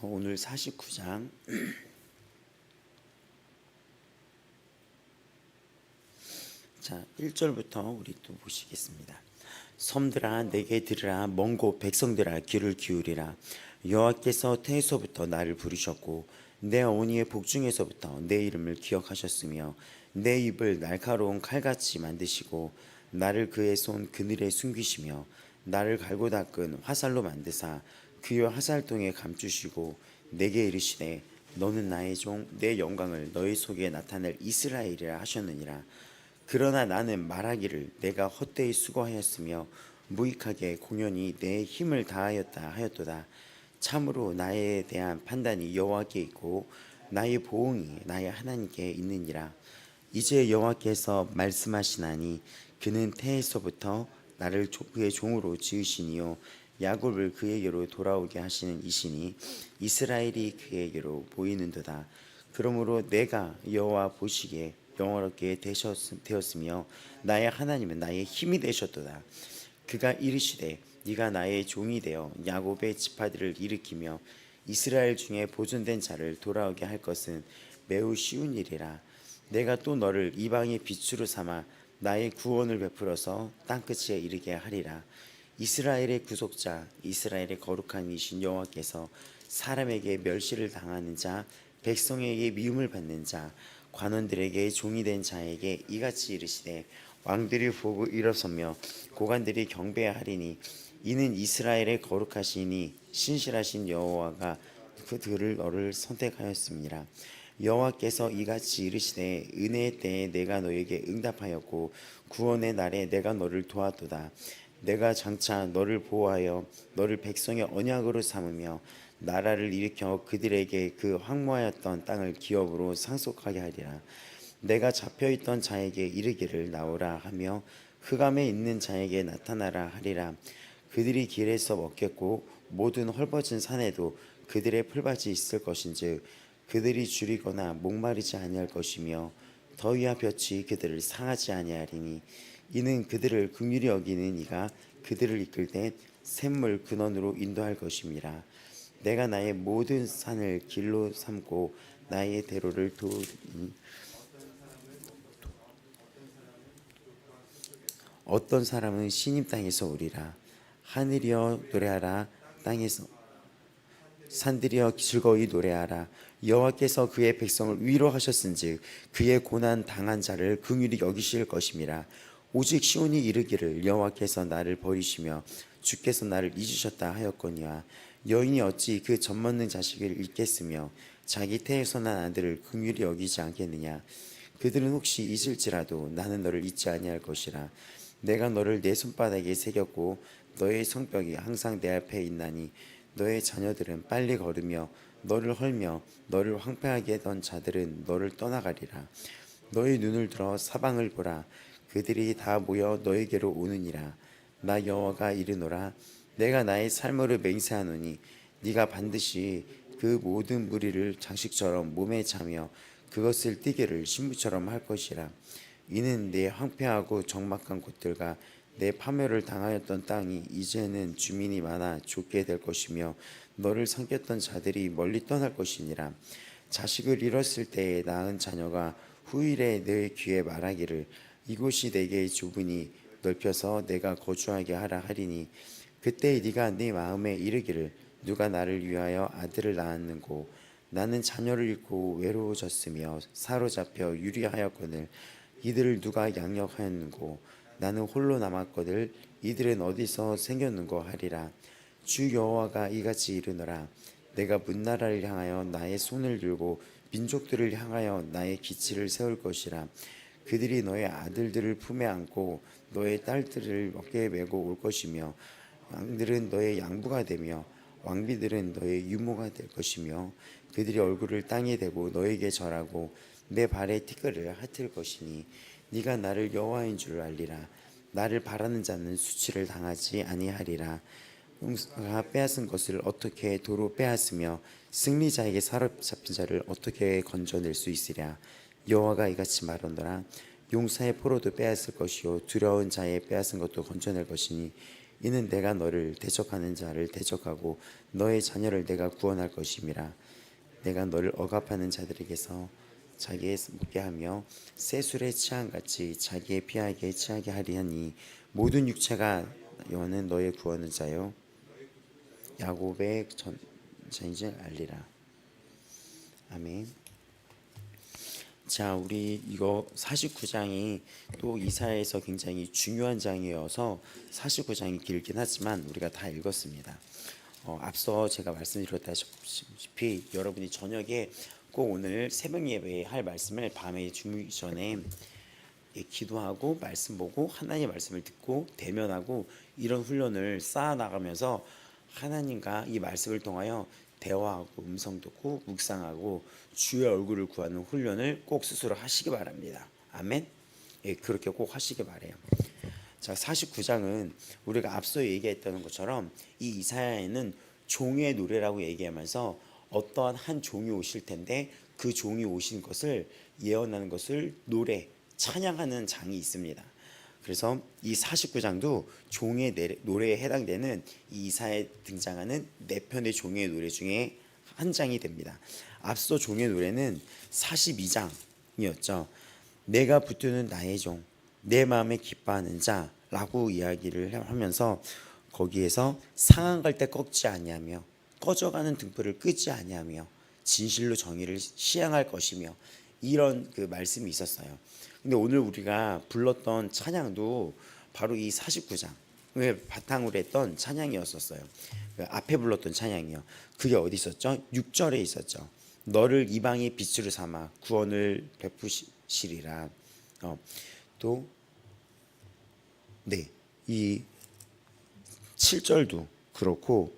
오늘 49장 자 1절부터 우리 또 보시겠습니다. 섬들아 내게 들으라, 먼 곳 백성들아 귀를 기울이라. 여호와께서 태에서부터 나를 부르셨고 내 어머니의 복중에서부터 내 이름을 기억하셨으며 내 입을 날카로운 칼같이 만드시고 나를 그의 손 그늘에 숨기시며 나를 갈고 닦은 화살로 만드사 그의 화살통에 감추시고 내게 이르시되 너는 나의 종 내 영광을 너희 속에 나타낼 이스라엘이라 하셨느니라. 그러나 나는 말하기를 내가 헛되이 수고하였으며 무익하게 공연히 내 힘을 다하였다 하였도다. 참으로 나에 대한 판단이 여호와께 있고 나의 보응이 나의 하나님께 있느니라. 이제 여호와께서 말씀하시나니 그는 태에서부터 나를 그의 종으로 지으시니요 야곱을 그에게로 돌아오게 하시는 이시니 이스라엘이 그에게로 보이는도다. 그러므로 내가 여호와 보시기에 영원롭게 되었으며 나의 하나님은 나의 힘이 되셨도다. 그가 이르시되 네가 나의 종이 되어 야곱의 지파들을 일으키며 이스라엘 중에 보존된 자를 돌아오게 할 것은 매우 쉬운 일이라. 내가 또 너를 이방의 빛으로 삼아 나의 구원을 베풀어서 땅끝에 이르게 하리라. 이스라엘의 구속자 이스라엘의 거룩한 이신 여호와께서 사람에게 멸시를 당하는 자 백성에게 미움을 받는 자 관원들에게 종이 된 자에게 이같이 이르시되 왕들이 보고 일어서며 고관들이 경배하리니 이는 이스라엘의 거룩하시니 신실하신 여호와가 그들을 너를 선택하였습니다. 여호와께서 이같이 이르시되 은혜의 때에 내가 너에게 응답하였고 구원의 날에 내가 너를 도왔도다. 내가 장차 너를 보호하여 너를 백성의 언약으로 삼으며 나라를 일으켜 그들에게 그 황무하였던 땅을 기업으로 상속하게 하리라. 내가 잡혀있던 자에게 이르기를 나오라 하며 흑암에 있는 자에게 나타나라 하리라. 그들이 길에서 먹겠고 모든 헐벗은 산에도 그들의 풀밭이 있을 것인즉 그들이 줄이거나 목마르지 아니할 것이며 더위와 볕이 그들을 상하지 아니하리니 이는 그들을 긍휼히 여기는 이가 그들을 이끌 때 샘물 근원으로 인도할 것임이라. 내가 나의 모든 산을 길로 삼고 나의 대로를 도우니 어떤 사람은 시님 땅에서 오리라. 하늘이여 노래하라. 땅에서 산들이여 즐거이 노래하라. 여호와께서 그의 백성을 위로하셨은즉 그의 고난 당한 자를 긍휼히 여기실 것임이라. 오직 시온이 이르기를 여호와께서 나를 버리시며 주께서 나를 잊으셨다 하였거니와 여인이 어찌 그 젖먹는 자식을 잊겠으며 자기 태에서 난 아들을 긍휼히 여기지 않겠느냐. 그들은 혹시 잊을지라도 나는 너를 잊지 아니할 것이라. 내가 너를 내 손바닥에 새겼고 너의 성벽이 항상 내 앞에 있나니 너의 자녀들은 빨리 걸으며 너를 헐며 너를 황폐하게 하던 자들은 너를 떠나가리라. 너의 눈을 들어 사방을 보라. 그들이 다 모여 너에게로 오느니라. 나 여호와가 이르노라. 내가 나의 삶으로 맹세하노니 네가 반드시 그 모든 무리를 장식처럼 몸에 차며 그것을 띠개를 신부처럼 할 것이라. 이는 내 황폐하고 적막한 곳들과 내 파멸을 당하였던 땅이 이제는 주민이 많아 좁게 될 것이며 너를 섬겼던 자들이 멀리 떠날 것이니라. 자식을 잃었을 때에 낳은 자녀가 후일에 내 귀에 말하기를 이곳이 내게 좁으니 넓혀서 내가 거주하게 하라 하리니 그때 네가 네 마음에 이르기를 누가 나를 위하여 아들을 낳았는고 나는 자녀를 잃고 외로워졌으며 사로잡혀 유리하였거늘 이들을 누가 양육하였는고 나는 홀로 남았거늘 이들은 어디서 생겼는고 하리라. 주 여호와가 이같이 이르노라. 내가 문나라를 향하여 나의 손을 들고 민족들을 향하여 나의 기치를 세울 것이라. 그들이 너의 아들들을 품에 안고 너의 딸들을 어깨에 메고 올 것이며 양들은 너의 양부가 되며 왕비들은 너의 유모가 될 것이며 그들이 얼굴을 땅에 대고 너에게 절하고 내 발에 티끌을 핥을 것이니 네가 나를 여호와인 줄 알리라. 나를 바라는 자는 수치를 당하지 아니하리라. 용사가 빼앗은 것을 어떻게 도로 빼앗으며 승리자에게 사로잡힌 자를 어떻게 건져낼 수 있으랴. 여호와가 이같이 말하노라. 용사의 포로도 빼앗을 것이요 두려운 자의 빼앗은 것도 건져낼 것이니 이는 내가 너를 대적하는 자를 대적하고 너의 자녀를 내가 구원할 것임이라. 내가 너를 억압하는 자들에게서 자기의 먹게 하며 새술에 취함같이 자기의 피하게 취하게 하리하니 모든 육체가 여호와는 너의 구원의 자요 야곱의 전인줄 알리라. 아멘. 자, 우리 이거 49장이 또 이사야에서 굉장히 중요한 장이어서 49장이 길긴 하지만 우리가 다 읽었습니다. 앞서 제가 말씀드렸다시피 여러분이 저녁에 꼭 오늘 새벽 예배에 할 말씀을 밤에 주무기 전에 기도하고 말씀 보고 하나님의 말씀을 듣고 대면하고 이런 훈련을 쌓아 나가면서 하나님과 이 말씀을 통하여 대화하고 음성 듣고 묵상하고 주의 얼굴을 구하는 훈련을 꼭 스스로 하시기 바랍니다. 아멘. 예, 그렇게 꼭 하시기 바래요. 자, 49장은 우리가 앞서 얘기했던 것처럼 이 이사야에는 종의 노래라고 얘기하면서 어떠한 한 종이 오실 텐데 그 종이 오신 것을 예언하는 것을 노래, 찬양하는 장이 있습니다. 그래서 이 49장도 종의 노래에 해당되는 이 이사야에 등장하는 네 편의 종의 노래 중에 한 장이 됩니다. 앞서 종의 노래는 42장이었죠. 내가 붙드는 나의 종, 내 마음에 기뻐하는 자라고 이야기를 하면서 거기에서 상한 때 꺾지 아니하며 꺼져가는 등불을 끄지 아니하며 진실로 정의를 시행할 것이며 이런 그 말씀이 있었어요. 근데 오늘 우리가 불렀던 찬양도 바로 이 49장을 바탕으로 했던 찬양이었었어요. 앞에 불렀던 찬양이요. 그게 어디 있었죠? 6절에 있었죠. 너를 이방의 빛으로 삼아 구원을 베푸시리라. 또 네, 이 7절도 그렇고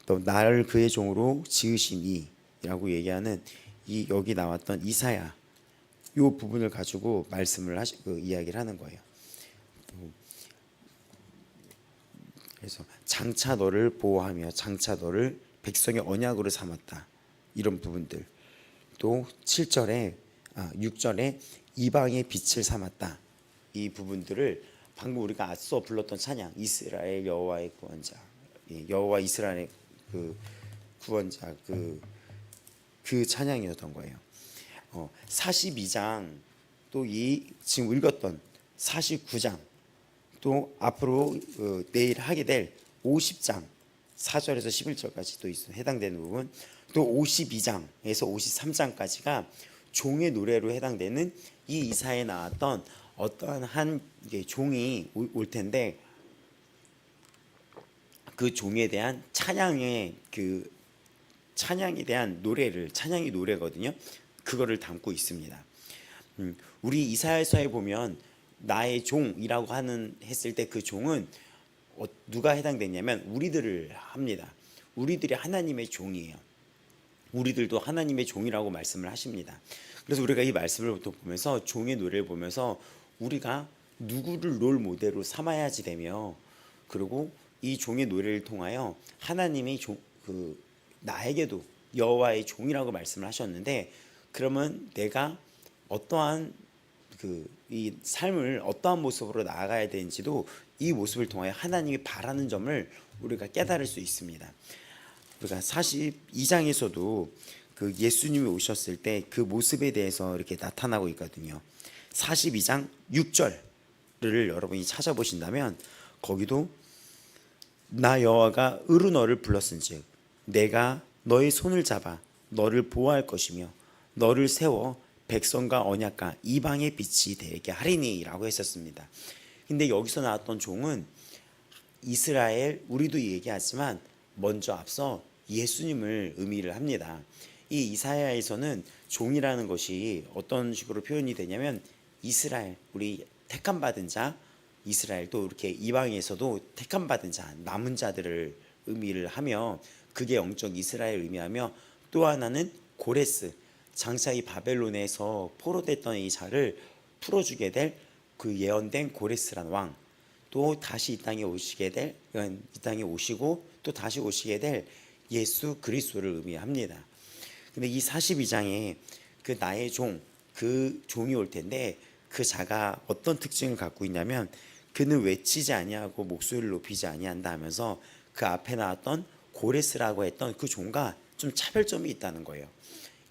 또 나를 그의 종으로 지으시니라고 얘기하는 이 여기 나왔던 이사야 이 부분을 가지고 말씀을 이야기를 하는 거예요. 그래서 장차 너를 보호하며 장차 너를 백성의 언약으로 삼았다. 이런 부분들. 또 6절에 이방의 빛을 삼았다. 이 부분들을 방금 우리가 앞서 불렀던 찬양 이스라엘 여호와의 구원자, 여호와 이스라엘의 그 구원자 그 찬양이었던 거예요. 42장 또 이 지금 읽었던 49장 또 앞으로 내일 하게 될 50장 4절에서 11절까지 또 해당되는 부분 또 52장에서 53장까지가 종의 노래로 해당되는 이 이사에 나왔던 어떠한 한 종이 올 텐데 그 종에 대한 찬양에 대한 노래를 찬양이 노래거든요. 그거를 담고 있습니다. 우리 이사야서에 보면 나의 종이라고 했을 때 그 종은 누가 해당되냐면 우리들을 합니다. 우리들이 하나님의 종이에요. 우리들도 하나님의 종이라고 말씀을 하십니다. 그래서 우리가 이 말씀을 보면서 종의 노래를 보면서 우리가 누구를 롤 모델로 삼아야지 되며 그리고 이 종의 노래를 통하여 하나님의 나에게도 여호와의 종이라고 말씀을 하셨는데 그러면 내가 어떠한 이 삶을 어떠한 모습으로 나아가야 되는지도 이 모습을 통하여 하나님이 바라는 점을 우리가 깨달을 수 있습니다. 우리가 42장에서도 그 예수님이 오셨을 때 그 모습에 대해서 이렇게 나타나고 있거든요. 42장 6절을 여러분이 찾아보신다면 거기도 나 여호와가 으로 너를 불렀은즉 내가 너의 손을 잡아 너를 보호할 것이며 너를 세워 백성과 언약과 이방의 빛이 되게 하리니라고 했었습니다. 근데 여기서 나왔던 종은 이스라엘 우리도 얘기하지만 먼저 앞서 예수님을 의미를 합니다. 이 이사야에서는 종이라는 것이 어떤 식으로 표현이 되냐면 이스라엘 우리 택함 받은 자 이스라엘 또 이렇게 이방에서도 택함 받은 자 남은 자들을 의미를 하며 그게 영적 이스라엘 의미하며 또 하나는 고레스 장차 이 바벨론에서 포로됐던 이 자를 풀어주게 될 그 예언된 고레스란 왕 또 다시 이 땅에 오시고 또 다시 오시게 될 예수 그리스도를 의미합니다. 근데 이 42장에 그 나의 종 그 종이 올 텐데 그 자가 어떤 특징을 갖고 있냐면 그는 외치지 아니하고 목소리를 높이지 아니한다 하면서 그 앞에 나왔던 고레스라고 했던 그 종과 좀 차별점이 있다는 거예요.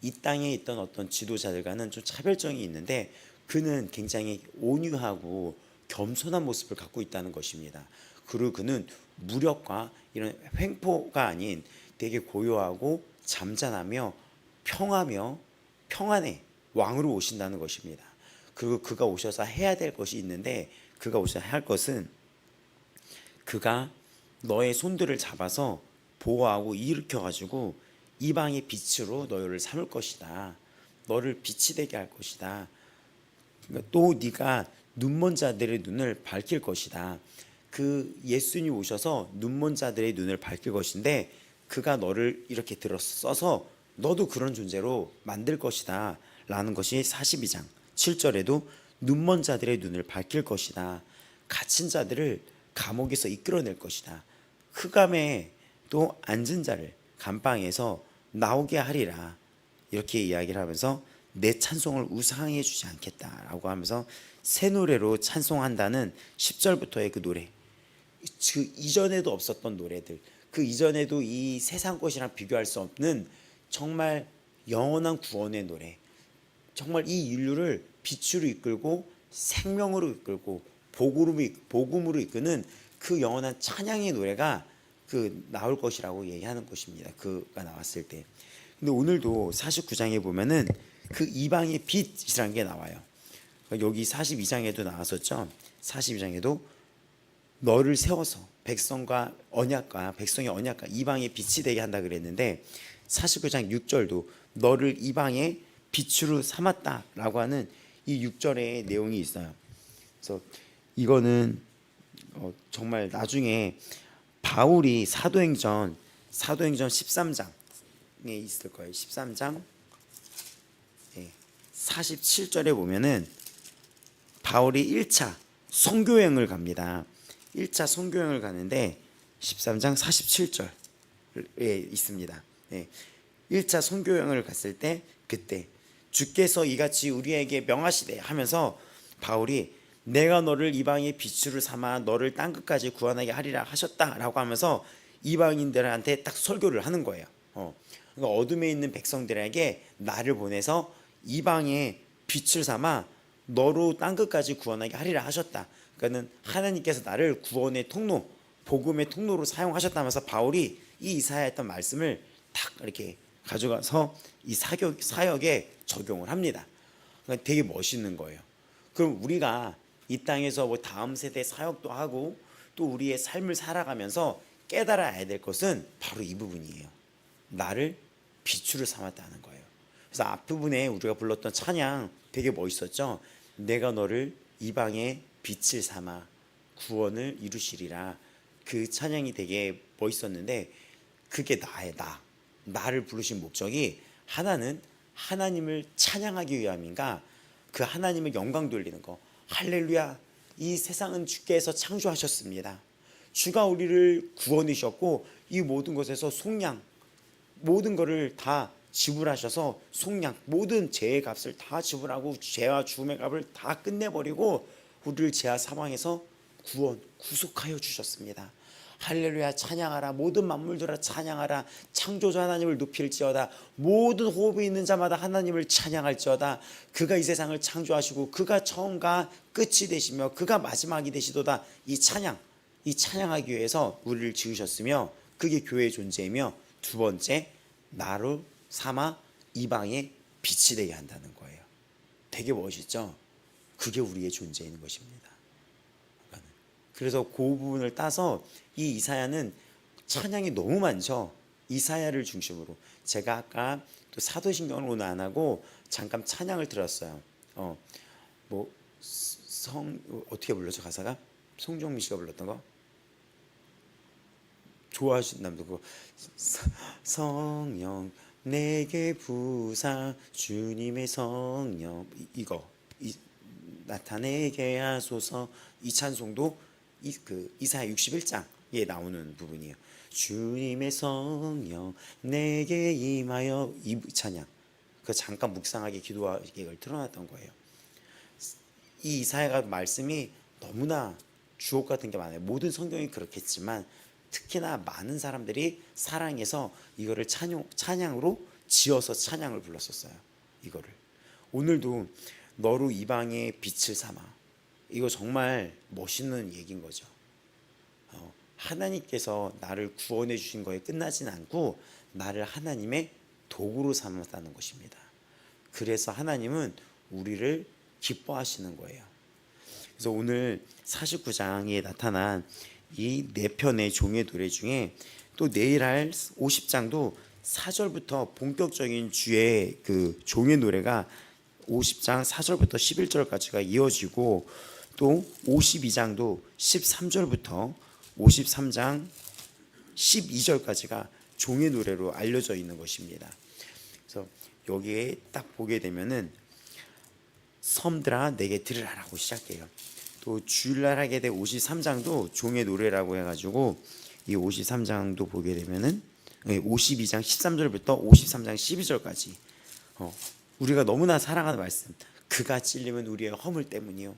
이 땅에 있던 어떤 지도자들과는 좀 차별점이 있는데 그는 굉장히 온유하고 겸손한 모습을 갖고 있다는 것입니다. 그리고 그는 무력과 이런 횡포가 아닌 되게 고요하고 잠잠하며 평하며 평안의 왕으로 오신다는 것입니다. 그리고 그가 오셔서 해야 될 것이 있는데 그가 오셔서 할 것은 그가 너의 손들을 잡아서 보호하고 일으켜 가지고 이방의 빛으로 너희를 삼을 것이다. 너를 빛이 되게 할 것이다. 또 네가 눈먼 자들의 눈을 밝힐 것이다. 그 예수님이 오셔서 눈먼 자들의 눈을 밝힐 것인데 그가 너를 이렇게 써서 너도 그런 존재로 만들 것이다 라는 것이 42장 7절에도 눈먼 자들의 눈을 밝힐 것이다. 갇힌 자들을 감옥에서 이끌어낼 것이다. 흑암에 또 앉은 자를 감방에서 나오게 하리라. 이렇게 이야기를 하면서 내 찬송을 우상해 주지 않겠다라고 하면서 새 노래로 찬송한다는 10절부터의 그 노래, 그 이전에도 없었던 노래들, 그 이전에도 이 세상 것이랑 비교할 수 없는 정말 영원한 구원의 노래, 정말 이 인류를 빛으로 이끌고 생명으로 이끌고 복음으로 이끄는 그 영원한 찬양의 노래가 그 나올 것이라고 얘기하는 것입니다. 그가 나왔을 때. 근데 오늘도 49장에 보면은 그 이방의 빛이라는 게 나와요. 여기 42장에도 나왔었죠. 42장에도 너를 세워서 백성과 언약과 백성의 언약과 이방의 빛이 되게 한다 그랬는데 49장 6절도 너를 이방의 빛으로 삼았다라고 하는 이 6절의 내용이 있어요. 그래서 이거는 정말 나중에 바울이 사도행전 13장에 있을 거예요. 13장 47절에 보면은 바울이 1차 선교여행을 갑니다. 1차 선교여행을 가는데 13장 47절에 있습니다. 1차 선교여행을 갔을 때 그때 주께서 이같이 우리에게 명하시되 하면서 바울이 내가 너를 이방의 빛으로 삼아 너를 땅끝까지 구원하게 하리라 하셨다라고 하면서 이방인들한테 딱 설교를 하는 거예요. 그러니까 어둠에 있는 백성들에게 나를 보내서 이방의 빛을 삼아 너로 땅끝까지 구원하게 하리라 하셨다. 그러니까는 하나님께서 나를 구원의 통로, 복음의 통로로 사용하셨다면서 바울이 이 이사야에 했던 말씀을 딱 이렇게 가져가서 이 사역에 적용을 합니다. 그러니까 되게 멋있는 거예요. 그럼 우리가 이 땅에서 뭐 다음 세대 사역도 하고 또 우리의 삶을 살아가면서 깨달아야 될 것은 바로 이 부분이에요. 나를 빛으로 삼았다는 거예요. 그래서 앞부분에 우리가 불렀던 찬양 되게 멋있었죠. 내가 너를 이방의 빛을 삼아 구원을 이루시리라. 그 찬양이 되게 멋있었는데 그게 나의 나를 부르신 목적이 하나는 하나님을 찬양하기 위함인가, 그 하나님의 영광 돌리는 거. 할렐루야, 이 세상은 주께서 창조하셨습니다. 주가 우리를 구원이셨고 이 모든 것에서 속량, 모든 것을 다 지불하셔서 속량, 모든 죄의 값을 다 지불하고 죄와 죽음의 값을 다 끝내버리고 우리를 죄와 사망에서 구속하여 주셨습니다. 할렐루야, 찬양하라. 모든 만물들아 찬양하라. 창조주 하나님을 높일지어다. 모든 호흡이 있는 자마다 하나님을 찬양할지어다. 그가 이 세상을 창조하시고 그가 처음과 끝이 되시며 그가 마지막이 되시도다. 이 찬양하기 위해서 우리를 지으셨으며 그게 교회의 존재이며, 두 번째, 나로 삼아 이방의 빛이 되게 한다는 거예요. 되게 멋있죠? 그게 우리의 존재인 것입니다. 그래서 그 부분을 따서 이 이사야는 찬양이 너무 많죠. 이사야를 중심으로. 제가 아까 또 사도신경을 오늘 안 하고 잠깐 찬양을 들었어요. 어떻게 불렀죠 가사가? 송정민 씨가 불렀던 거? 좋아하신다면서 그거 성령 내게 부사 주님의 성령 이거 나타내게 하소서. 이 찬송도 이사야 61장에 나오는 부분이에요. 주님의 성령 내게 임하여, 이 찬양 그 잠깐 묵상하게 기도하기를 틀어놨던 거예요. 이 이사야가 말씀이 너무나 주옥 같은 게 많아요. 모든 성경이 그렇겠지만 특히나 많은 사람들이 사랑해서 이거를 찬양으로 지어서 찬양을 불렀었어요. 이거를 오늘도 너로 이방의 빛을 삼아, 이거 정말 멋있는 얘기인 거죠. 하나님께서 나를 구원해 주신 거에 끝나진 않고 나를 하나님의 도구로 삼았다는 것입니다. 그래서 하나님은 우리를 기뻐하시는 거예요. 그래서 오늘 49장에 나타난 이 네 편의 종의 노래 중에 또 내일 할 50장도 4절부터 본격적인 주의 그 종의 노래가 50장 4절부터 11절까지가 이어지고, 또 52장도 13절부터 53장 12절까지가 종의 노래로 알려져 있는 것입니다. 그래서 여기에 딱 보게 되면은 섬들아 내게 들으라라고 시작해요. 또 주일날 하게 될 53장도 종의 노래라고 해가지고 이 53장도 보게 되면은 52장 13절부터 53장 12절까지 우리가 너무나 사랑하는 말씀, 그가 찔림은 우리의 허물 때문이요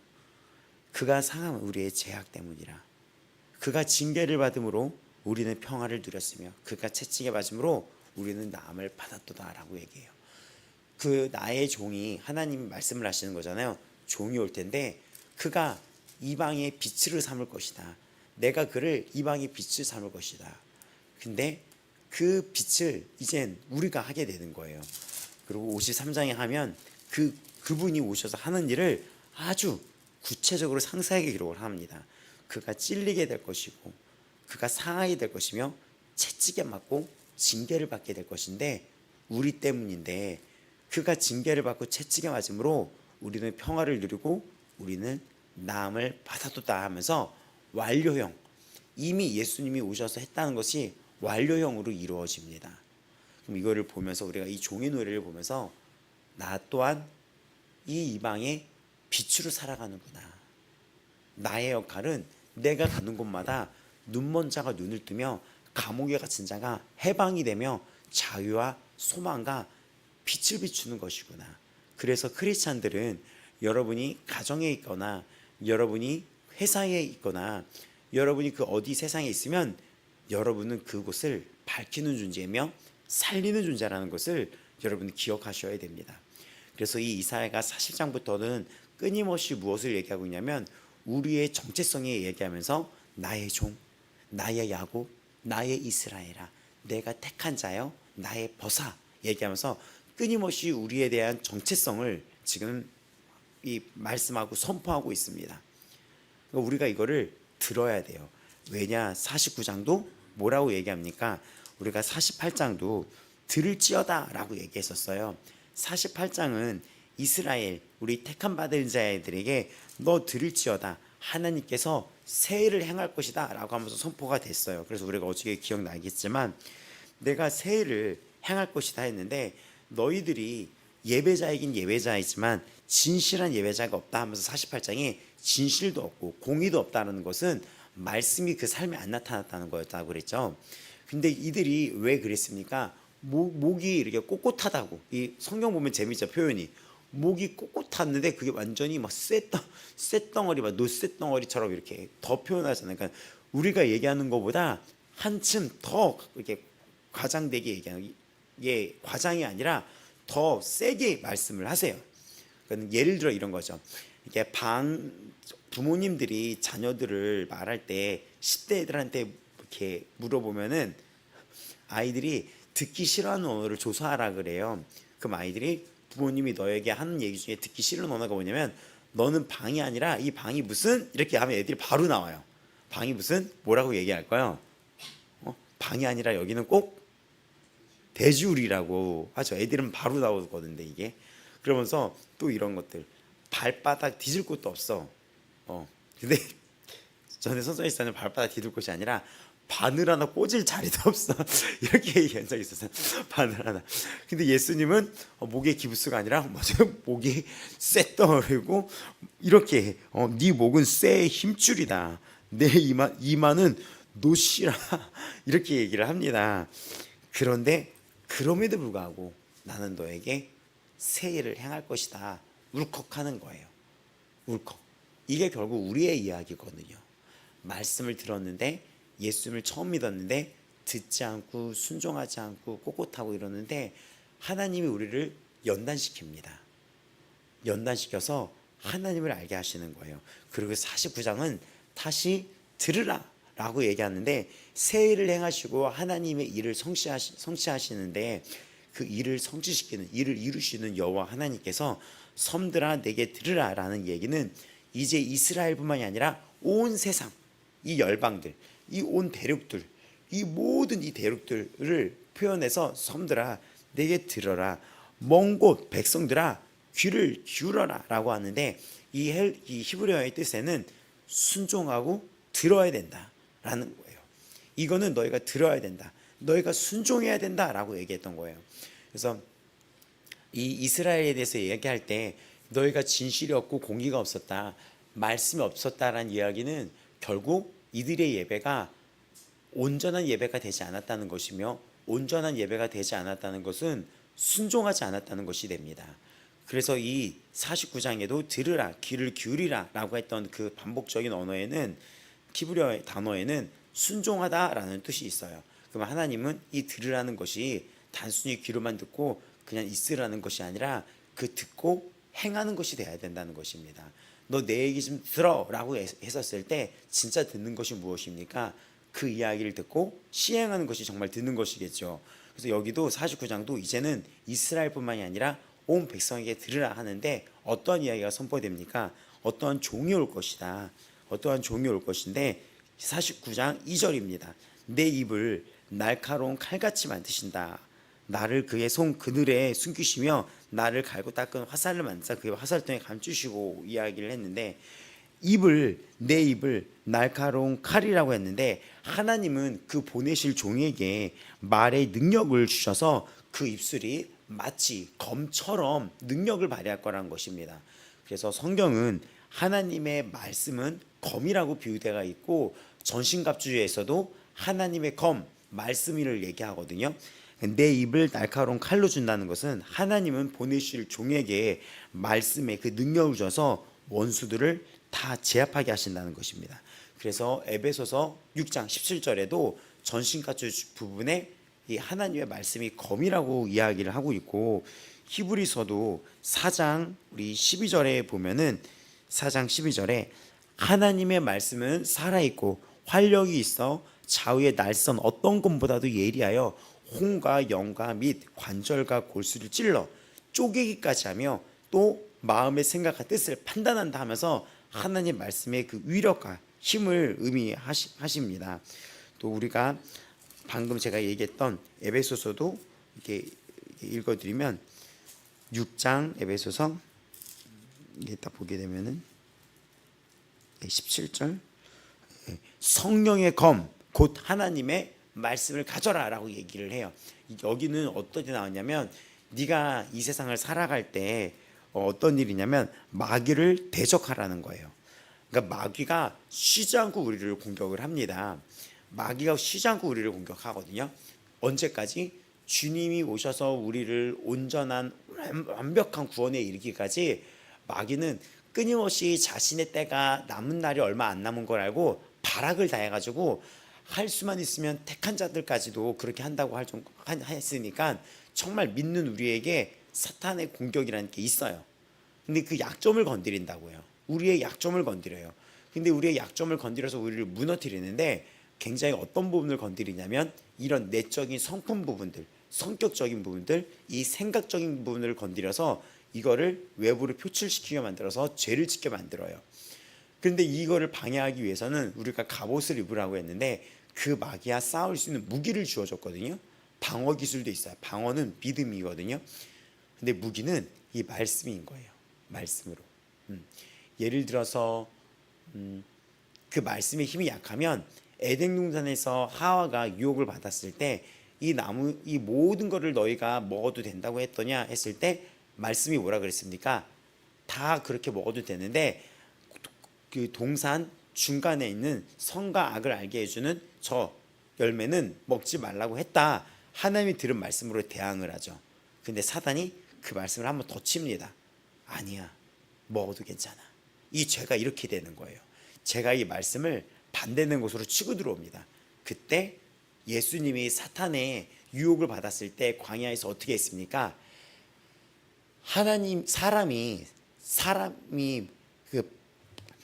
그가 상함은 우리의 죄악 때문이라. 그가 징계를 받음으로 우리는 평화를 누렸으며 그가 채찍에 맞음으로 우리는 나음을 받았도다라고 얘기해요. 그 나의 종이 하나님 말씀을 하시는 거잖아요. 종이 올 텐데 그가 이방의 빛을 삼을 것이다. 내가 그를 이방의 빛을 삼을 것이다. 근데 그 빛을 이젠 우리가 하게 되는 거예요. 그리고 53장에 하면 그분이 오셔서 하는 일을 아주 구체적으로 상세하게 기록을 합니다. 그가 찔리게 될 것이고 그가 상하게 될 것이며 채찍에 맞고 징계를 받게 될 것인데 우리 때문인데, 그가 징계를 받고 채찍에 맞음으로 우리는 평화를 누리고 우리는 나음을 받았도다 하면서 완료형, 이미 예수님이 오셔서 했다는 것이 완료형으로 이루어집니다. 그럼 이거를 보면서 우리가 이 종의 노래를 보면서 나 또한 이 이방의 빛으로 살아가는구나. 나의 역할은 내가 가는 곳마다 눈먼 자가 눈을 뜨며 감옥에 갇힌 자가 해방이 되며 자유와 소망과 빛을 비추는 것이구나. 그래서 크리스찬들은 여러분이 가정에 있거나 여러분이 회사에 있거나 여러분이 그 어디 세상에 있으면 여러분은 그곳을 밝히는 존재이며 살리는 존재라는 것을 여러분이 기억하셔야 됩니다. 그래서 이 이사야가 40장부터는 끊임없이 무엇을 얘기하고 있냐면 우리의 정체성에 얘기하면서 나의 종, 나의 야곱, 나의 이스라엘아, 내가 택한 자여, 나의 버사 얘기하면서 끊임없이 우리에 대한 정체성을 지금 이 말씀하고 선포하고 있습니다. 그러니까 우리가 이거를 들어야 돼요. 왜냐, 49장도 뭐라고 얘기합니까? 우리가 48장도 들을지어다 라고 얘기했었어요. 48장은 이스라엘, 우리 택한 받은 자들에게 너 들을지어다, 하나님께서 새해를 행할 것이다 라고 하면서 선포가 됐어요. 그래서 우리가 어저께 기억나겠지만 내가 새해를 행할 것이다 했는데 너희들이 예배자이긴 예배자이지만 진실한 예배자가 없다 하면서 48장에 진실도 없고 공의도 없다는 것은 말씀이 그 삶에 안 나타났다는 거였다고 그랬죠. 근데 이들이 왜 그랬습니까? 목이 이렇게 꼿꼿하다고, 이 성경 보면 재밌죠, 표현이. 목이 꼿꼿했는데 그게 완전히 막 쇳덩어리, 막 노쇳덩어리처럼 이렇게 더 표현하잖아요. 그러니까 우리가 얘기하는 것보다 한층 더 이렇게 과장되게 얘기하는, 게 과장이 아니라 더 세게 말씀을 하세요. 그러니까 예를 들어 이런 거죠. 이게 부모님들이 자녀들을 말할 때 10대 애들한테 이렇게 물어보면은 아이들이 듣기 싫어하는 언어를 조사하라 그래요. 그럼 아이들이 부모님이 너에게 하는 얘기 중에 듣기 싫은 언어가 뭐냐면 너는 방이 아니라 이 방이 무슨, 이렇게 하면 애들이 바로 나와요. 방이 무슨, 뭐라고 얘기할까요? 방이 아니라 여기는 꼭 대주울이라고 하죠. 애들은 바로 나오거든요 이게. 그러면서 또 이런 것들, 발바닥 뒤질 곳도 없어. 근데 전에 선생님이 발바닥 뒤질 곳이 아니라 바늘 하나 꽂을 자리도 없어. 이렇게 얘기한 적이 있었어요. 바늘 하나. 근데 예수님은 목에 기부스가 아니라 목이 쇳덩어리고 이렇게 네 목은 쇠의 힘줄이다, 내 이마는 노시라 이렇게 얘기를 합니다. 그런데 그럼에도 불구하고 나는 너에게 새해를 행할 것이다 울컥하는 거예요. 울컥. 이게 결국 우리의 이야기거든요. 말씀을 들었는데 예수님을 처음 믿었는데 듣지 않고 순종하지 않고 꼿꼿하고 이러는데 하나님이 우리를 연단시킵니다. 연단시켜서 하나님을 알게 하시는 거예요. 그리고 49장은 다시 들으라 라고 얘기하는데 새 일을 행하시고 하나님의 일을 성취하시는데 그 일을 성취시키는, 일을 이루시는 여호와 하나님께서 섬들아 내게 들으라 라는 얘기는 이제 이스라엘뿐만이 아니라 온 세상, 이 열방들, 이 온 대륙들, 이 모든 이 대륙들을 표현해서 섬들아 내게 들어라, 먼 곳 백성들아 귀를 기울여라 라고 하는데 이 히브리어의 뜻에는 순종하고 들어야 된다 라는 거예요. 이거는 너희가 들어야 된다, 너희가 순종해야 된다 라고 얘기했던 거예요. 그래서 이 이스라엘에 대해서 얘기할 때 너희가 진실이 없고 공의가 없었다, 말씀이 없었다라는 이야기는 결국 이들의 예배가 온전한 예배가 되지 않았다는 것이며, 온전한 예배가 되지 않았다는 것은 순종하지 않았다는 것이 됩니다. 그래서 이 49장에도 들으라, 귀를 기울이라 라고 했던 그 반복적인 언어에는, 히브리어 단어에는 순종하다라는 뜻이 있어요. 그럼 하나님은 이 들으라는 것이 단순히 귀로만 듣고 그냥 있으라는 것이 아니라 그 듣고 행하는 것이 돼야 된다는 것입니다. 너 내 얘기 좀 들어 라고 했었을 때 진짜 듣는 것이 무엇입니까? 그 이야기를 듣고 시행하는 것이 정말 듣는 것이겠죠. 그래서 여기도 49장도 이제는 이스라엘뿐만이 아니라 온 백성에게 들으라 하는데 어떠한 이야기가 선포됩니까? 어떠한 종이 올 것이다, 어떠한 종이 올 것인데 49장 2절입니다. 내 입을 날카로운 칼같이 만드신다. 나를 그의 손 그늘에 숨기시며 나를 갈고 닦은 화살을 만드사 그의 화살통에 감추시고 이야기를 했는데, 내 입을 날카로운 칼이라고 했는데 하나님은 그 보내실 종에게 말의 능력을 주셔서 그 입술이 마치 검처럼 능력을 발휘할 거라는 것입니다. 그래서 성경은 하나님의 말씀은 검이라고 비유되어 있고 전신갑주에서도 하나님의 검, 말씀을 얘기하거든요. 내 입을 날카로운 칼로 준다는 것은 하나님은 보내실 종에게 말씀의 그 능력을 줘서 원수들을 다 제압하게 하신다는 것입니다. 그래서 에베소서 6장 17절에도 전신갑주 부분에 이 하나님의 말씀이 검이라고 이야기를 하고 있고, 히브리서도 4장 우리 12절에 보면은 4장 12절에 하나님의 말씀은 살아있고 활력이 있어 좌우의 날선 어떤 것보다도 예리하여 홍과 영과 및 관절과 골수를 찔러 쪼개기까지 하며 또 마음의 생각과 뜻을 판단한다 하면서 하나님 말씀의 그 위력과 힘을 의미하십니다. 또 우리가 방금 제가 얘기했던 에베소서도 이렇게 읽어드리면 6장 에베소서 이게 딱 보게 되면은 17절 성령의 검 곧 하나님의 말씀을 가져라 라고 얘기를 해요. 여기는 어떻게 나왔냐면 네가 이 세상을 살아갈 때 어떤 일이냐면 마귀를 대적하라는 거예요. 그러니까 마귀가 쉬지 않고 우리를 공격을 합니다. 마귀가 쉬지 않고 우리를 공격하거든요. 언제까지? 주님이 오셔서 우리를 온전한 완벽한 구원에 이르기까지 마귀는 끊임없이 자신의 때가 남은 날이 얼마 안 남은 걸 알고 발악을 다 해가지고 할 수만 있으면 택한 자들까지도 그렇게 한다고 했으니까 정말 믿는 우리에게 사탄의 공격이라는 게 있어요. 근데 그 약점을 건드린다고요. 우리의 약점을 건드려요. 근데 우리의 약점을 건드려서 우리를 무너뜨리는데 굉장히 어떤 부분을 건드리냐면 이런 내적인 성품 부분들, 성격적인 부분들, 이 생각적인 부분을 건드려서 이거를 외부로 표출시키게 만들어서 죄를 짓게 만들어요. 그런데 이거를 방해하기 위해서는 우리가 갑옷을 입으라고 했는데 그 마귀와 싸울 수 있는 무기를 주어졌거든요. 방어 기술도 있어요. 방어는 믿음이거든요. 근데 무기는 이 말씀인 거예요. 말씀으로. 예를 들어서 그 말씀의 힘이 약하면 에덴 동산에서 하와가 유혹을 받았을 때 이 모든 것을 너희가 먹어도 된다고 했더냐 했을 때 말씀이 뭐라 그랬습니까? 다 그렇게 먹어도 되는데 그 동산 중간에 있는 선과 악을 알게 해주는 저 열매는 먹지 말라고 했다. 하나님이 들은 말씀으로 대항을 하죠. 근데 사단이 그 말씀을 한번 더 칩니다. 아니야, 먹어도 괜찮아. 이 죄가 이렇게 되는 거예요. 제가 이 말씀을 반대되는 곳으로 치고 들어옵니다. 그때 예수님이 사탄의 유혹을 받았을 때 광야에서 어떻게 했습니까? 하나님 사람이 그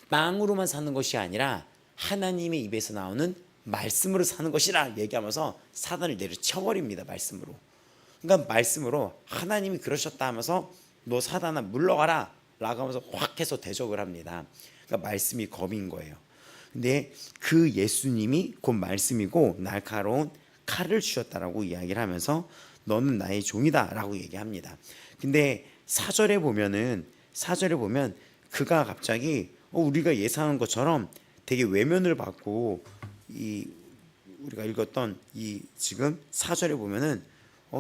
빵으로만 사는 것이 아니라 하나님의 입에서 나오는 말씀으로 사는 것이라 얘기하면서 사단을 내려쳐버립니다. 말씀으로. 그러니까 말씀으로 하나님이 그러셨다 하면서 너 사단아 물러가라 라고 하면서 확 해서 대적을 합니다. 그러니까 말씀이 검인 거예요. 근데 그 예수님이 곧 말씀이고 날카로운 칼을 주셨다라고 이야기를 하면서 너는 나의 종이다 라고 얘기합니다. 근데 사절에 보면 그가 갑자기 우리가 예상한 것처럼 되게 외면을 받고 우리가 읽었던 이 지금 사절에 보면은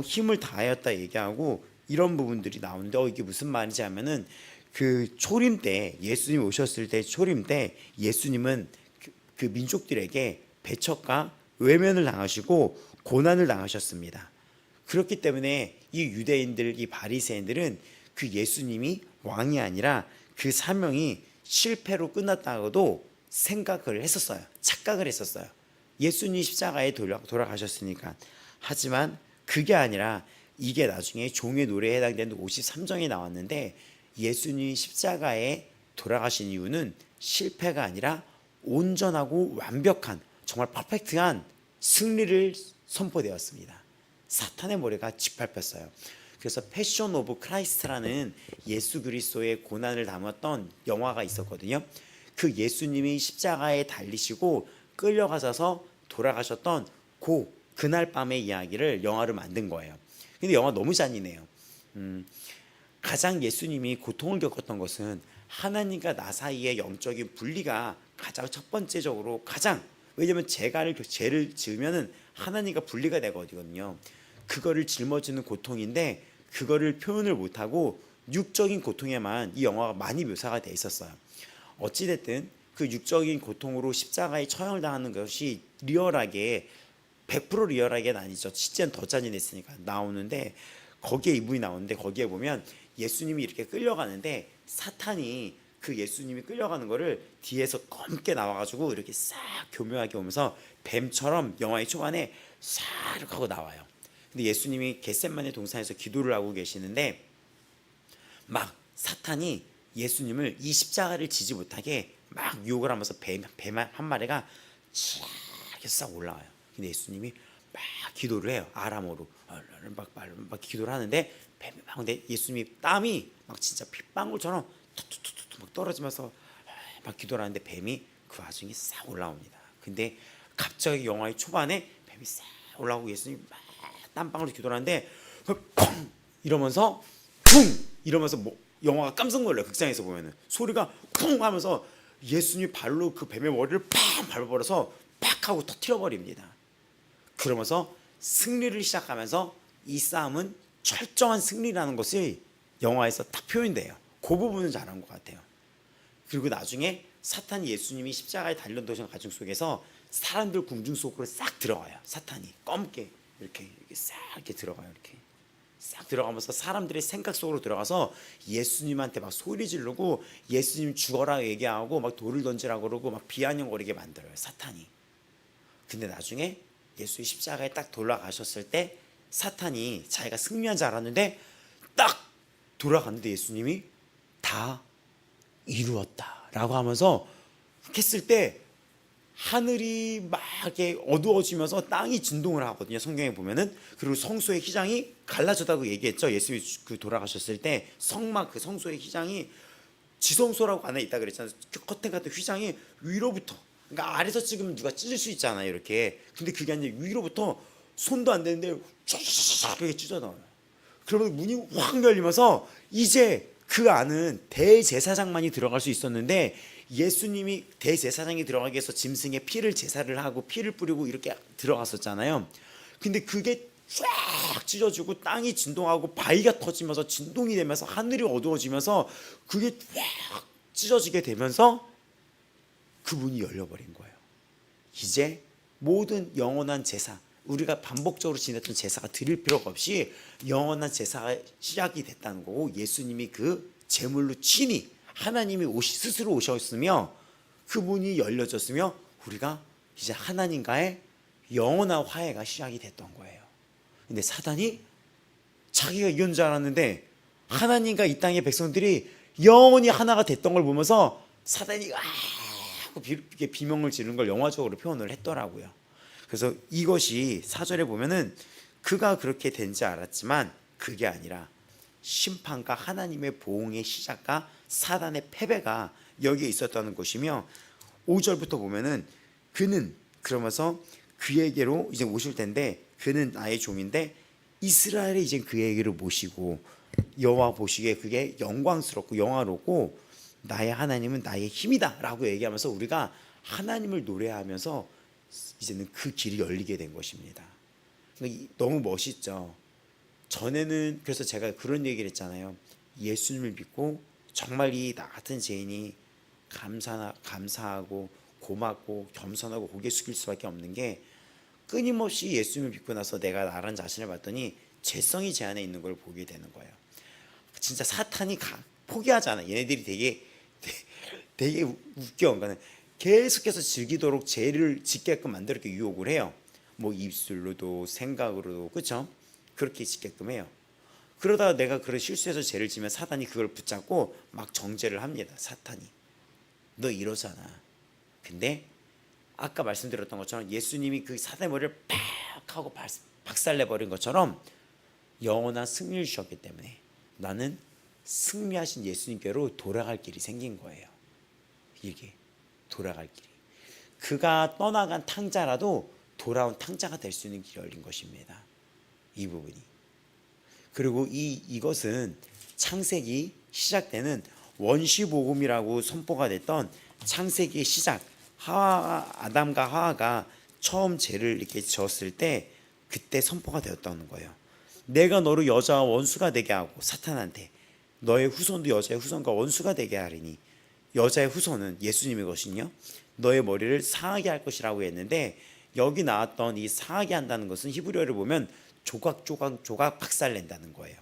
힘을 다하였다 얘기하고 이런 부분들이 나오는데 이게 무슨 말인지 하면은 그 초림 때 예수님 오셨을 때 초림 때 예수님은 그 민족들에게 배척과 외면을 당하시고 고난을 당하셨습니다. 그렇기 때문에 이 유대인들, 이 바리새인들은 그 예수님이 왕이 아니라 그 사명이 실패로 끝났다고도 생각을 했었어요. 착각을 했었어요. 예수님이 십자가에 돌아가셨으니까. 하지만 그게 아니라 이게 나중에 종의 노래에 해당되는 53정이 나왔는데 예수님이 십자가에 돌아가신 이유는 실패가 아니라 온전하고 완벽한 정말 퍼펙트한 승리를 선포되었습니다. 사탄의 머리가 짓밟혔어요. 그래서 패션 오브 크라이스트라는 예수 그리스도의 고난을 담았던 영화가 있었거든요. 그 예수님이 십자가에 달리시고 끌려가셔서 돌아가셨던 그날 밤의 이야기를 영화로 만든 거예요. 근데 영화 너무 잔인해요. 가장 예수님이 고통을 겪었던 것은 하나님과 나 사이의 영적인 분리가 가장 첫 번째적으로 왜냐면 죄를 지으면은 하나님과 분리가 되거든요. 그거를 짊어지는 고통인데 그거를 표현을 못하고 육적인 고통에만 이 영화가 많이 묘사가 돼 있었어요. 어찌됐든 그 육적인 고통으로 십자가에 처형을 당하는 것이 리얼하게 100% 리얼하게는 아니죠. 실제는 더 잔인했으니까 나오는데 거기에 이분이 나오는데 거기에 보면 예수님이 이렇게 끌려가는데 사탄이 그 예수님이 끌려가는 거를 뒤에서 검게 나와가지고 이렇게 싹 교묘하게 오면서 뱀처럼 영화의 초반에 싹 이렇게 하고 나와요. 근데 예수님이 겟세마네 동산에서 기도를 하고 계시는데 막 사탄이 예수님을 이 십자가를 지지 못하게 막 유혹을 하면서 뱀 한 마리가 이렇게 싹 올라와요. 근데 예수님이 막 기도를 해요. 아람어로 막 기도를 하는데 뱀이 막 근데 예수님이 땀이 막 진짜 핏방울처럼 툭툭툭툭 막 떨어지면서 막 기도를 하는데 뱀이 그 와중에 싹 올라옵니다. 근데 갑자기 영화의 초반에 뱀이 싹 올라오고 예수님이 막 땀방울로 기도를 하는데 쿵 이러면서 쿵 이러면서 뭐 영화가 깜짝 놀라요. 극장에서 보면은 소리가 쿵 하면서 예수님 발로 그 뱀의 머리를 팍 밟아버려서 팍 하고 터뜨려 버립니다. 그러면서 승리를 시작하면서 이 싸움은 철저한 승리라는 것이 영화에서 딱 표현돼요. 그 부분은 잘한 것 같아요. 그리고 나중에 사탄이 예수님이 십자가에 달려도신 가정 속에서 사람들 궁중 속으로 싹 들어가요. 사탄이 검게 이렇게 싹 이렇게 들어가요. 이렇게 싹 들어가면서 사람들의 생각 속으로 들어가서 예수님한테 막 소리 지르고 예수님 죽어라 얘기하고 막 돌을 던지라고 그러고 막 비아냥거리게 만들어요. 사탄이. 근데 나중에 예수의 십자가에 딱 돌아가셨을 때 사탄이 자기가 승리한 줄 알았는데 딱 돌아갔는데 예수님이 다 이루었다 라고 하면서 했을 때 하늘이 막 이렇게 어두워지면서 땅이 진동을 하거든요. 성경에 보면은. 그리고 성소의 휘장이 갈라졌다고 얘기했죠. 예수님이 그 돌아가셨을 때 성막 그 성소의 휘장이 지성소라고 안에 있다 그랬잖아요. 그 커튼 같은 휘장이 위로부터, 그러니까 아래서 찍으면 누가 찢을 수 있잖아요. 이렇게. 근데 그게 아니라 위로부터 손도 안 되는데 쫙 이렇게 찢어 나와요. 그러면 문이 확 열리면서 이제 그 안은 대제사장만이 들어갈 수 있었는데 예수님이 대제사장이 들어가기 위해서 짐승의 피를 제사를 하고 피를 뿌리고 이렇게 들어갔었잖아요. 근데 그게 쫙 찢어지고 땅이 진동하고 바위가 터지면서 진동이 되면서 하늘이 어두워지면서 그게 쫙 찢어지게 되면서 그 문이 열려버린 거예요. 이제 모든 영원한 제사, 우리가 반복적으로 지냈던 제사가 드릴 필요가 없이 영원한 제사가 시작이 됐다는 거고, 예수님이 그 제물로 친히 하나님이 스스로 오셨으며 그 문이 열려졌으며 우리가 이제 하나님과의 영원한 화해가 시작이 됐던 거예요. 근데 사단이 자기가 이긴 줄 알았는데 하나님과 이 땅의 백성들이 영원히 하나가 됐던 걸 보면서 사단이 하고 비명을 지르는 걸 영화적으로 표현을 했더라고요. 그래서 이것이 4절에 보면은 그가 그렇게 된지 알았지만 그게 아니라 심판과 하나님의 보응의 시작과 사단의 패배가 여기에 있었다는 것이며, 5절부터 보면은 그는 그러면서 그에게로 이제 오실 텐데 그는 나의 종인데 이스라엘이 이제 그에게로 모시고 여호와 보시기에 그게 영광스럽고 영화롭고 나의 하나님은 나의 힘이다 라고 얘기하면서 우리가 하나님을 노래하면서 이제는 그 길이 열리게 된 것입니다. 너무 멋있죠. 전에는 그래서 제가 그런 얘기를 했잖아요. 예수님을 믿고 정말 이 나 같은 죄인이 감사하고 고맙고 겸손하고 고개 숙일 수밖에 없는 게, 끊임없이 예수님을 믿고 나서 내가 나란 자신을 봤더니 죄성이 제 안에 있는 걸 보게 되는 거예요. 진짜 사탄이 포기하잖아. 얘네들이 되게 웃겨. 그러니까 계속해서 즐기도록 죄를 짓게끔 만들게 유혹을 해요. 뭐 입술로도 생각으로도, 그렇죠? 그렇게 짓게끔 해요. 그러다가 내가 그런 실수해서 죄를 지면 사탄이 그걸 붙잡고 막 정죄를 합니다. 사탄이 너 이러잖아. 근데 아까 말씀드렸던 것처럼 예수님이 그 사단의 머리를 팍 하고 박살내버린 것처럼 영원한 승리를 주셨기 때문에 나는 승리하신 예수님께로 돌아갈 길이 생긴 거예요. 이게 돌아갈 길이, 그가 떠나간 탕자라도 돌아온 탕자가 될 수 있는 길이 열린 것입니다. 이 부분이. 그리고 이것은 창세기 시작되는 원시복음이라고 선포가 됐던 창세기의 시작, 아담과 하와가 처음 죄를 이렇게 지었을 때 그때 선포가 되었다는 거예요. 내가 너를 여자와 원수가 되게 하고, 사탄한테 너의 후손도 여자의 후손과 원수가 되게 하리니, 여자의 후손은 예수님의 것이요 너의 머리를 상하게 할 것이라고 했는데, 여기 나왔던 이 상하게 한다는 것은 히브리어를 보면 조각 박살낸다는 거예요.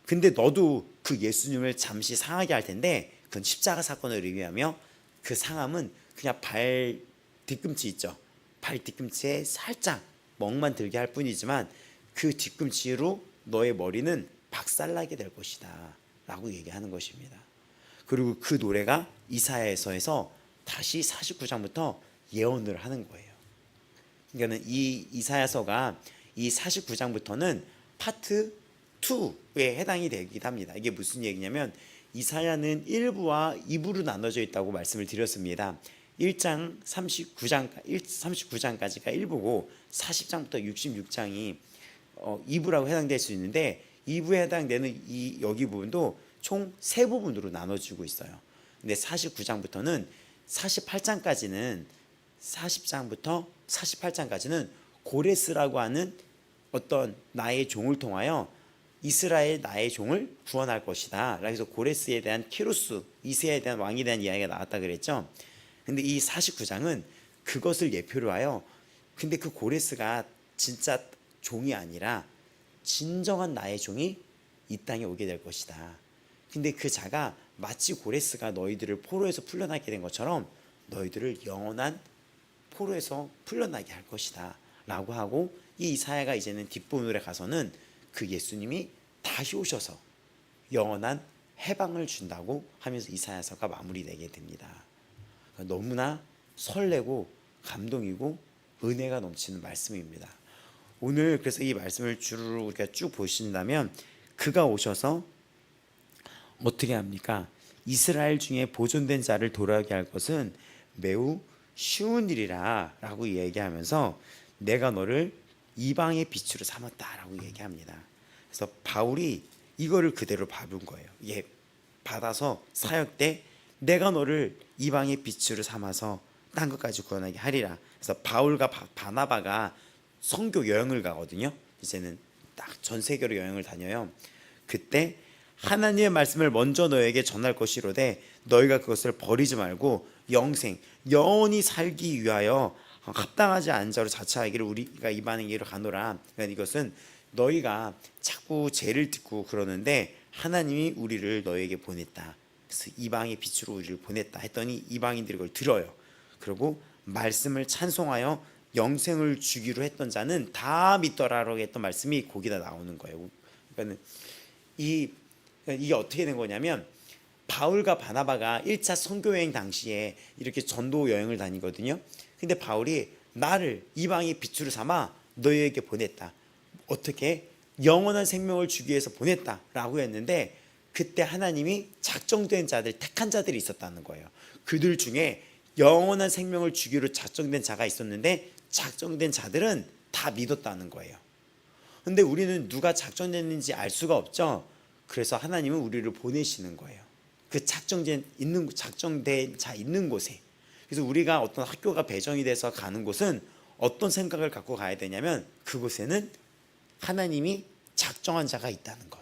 근데 너도 그 예수님을 잠시 상하게 할 텐데 그건 십자가 사건을 의미하며, 그 상함은 그냥 발 뒤꿈치 있죠. 발 뒤꿈치에 살짝 멍만 들게 할 뿐이지만 그 뒤꿈치로 너의 머리는 박살나게 될 것이다 라고 얘기하는 것입니다. 그리고 그 노래가 이사야에서 다시 49장부터 예언을 하는 거예요. 그러니까 이 이사야서가 이 49장부터는 파트 2에 해당이 되기도 합니다. 이게 무슨 얘기냐면, 이사야는 1부와 2부로 나눠져 있다고 말씀을 드렸습니다. 1장 39장까지가 1부고 40장부터 66장이 2부라고 해당될 수 있는데, 2부에 해당되는 이 여기 부분도 총 3부분으로 나눠지고 있어요. 근데 49장부터는 40장부터 48장까지는 고레스라고 하는 어떤 나의 종을 통하여 이스라엘 나의 종을 구원할 것이다. 그래서 고레스에 대한 키루스, 이세에 대한 왕에 대한 이야기가 나왔다 그랬죠. 근데 이 49장은 그것을 예표로 하여, 근데 그 고레스가 진짜 종이 아니라 진정한 나의 종이 이 땅에 오게 될 것이다. 근데 그 자가 마치 고레스가 너희들을 포로에서 풀려나게 된 것처럼 너희들을 영원한 포로에서 풀려나게 할 것이다 라고 하고, 이 이사야가 이제는 뒷부분에 가서는 그 예수님이 다시 오셔서 영원한 해방을 준다고 하면서 이사야서가 마무리되게 됩니다. 너무나 설레고 감동이고 은혜가 넘치는 말씀입니다. 오늘 그래서 이 말씀을 주르르 우리가 쭉 보신다면, 그가 오셔서 어떻게 합니까? 이스라엘 중에 보존된 자를 돌아오게 할 것은 매우 쉬운 일이라 라고 얘기하면서 내가 너를 이방의 빛으로 삼았다 라고 얘기합니다. 그래서 바울이 이거를 그대로 밟은 거예요. 예, 받아서 사역 때 내가 너를 이방의 빛으로 삼아서 딴 것까지 구원하게 하리라. 그래서 바울과 바나바가 선교 여행을 가거든요. 이제는 딱 전 세계로 여행을 다녀요. 그때 하나님의 말씀을 먼저 너에게 전할 것이로되 너희가 그것을 버리지 말고 영생 영원히 살기 위하여 합당하지 않은 자로 자처하기를 우리가 임하는 길을 가노라. 그러니까 이것은 너희가 자꾸 죄를 듣고 그러는데 하나님이 우리를 너에게 보냈다. 그래서 이방의 빛으로 우리를 보냈다 했더니 이방인들이 그걸 들어요. 그리고 말씀을 찬송하여 영생을 주기로 했던 자는 다 믿더라라고 했던 말씀이 거기다 나오는 거예요. 그러니까 이게 어떻게 된 거냐면 바울과 바나바가 1차 선교 여행 당시에 이렇게 전도 여행을 다니거든요. 근데 바울이 나를 이방의 빛으로 삼아 너희에게 보냈다. 어떻게? 영원한 생명을 주기 위해서 보냈다라고 했는데 그때 하나님이 작정된 자들, 택한 자들이 있었다는 거예요. 그들 중에 영원한 생명을 주기로 작정된 자가 있었는데 작정된 자들은 다 믿었다는 거예요. 근데 우리는 누가 작정됐는지 알 수가 없죠. 그래서 하나님은 우리를 보내시는 거예요. 그 작정된 자 있는 곳에. 그래서 우리가 어떤 학교가 배정이 돼서 가는 곳은 어떤 생각을 갖고 가야 되냐면 그곳에는 하나님이 작정한 자가 있다는 것,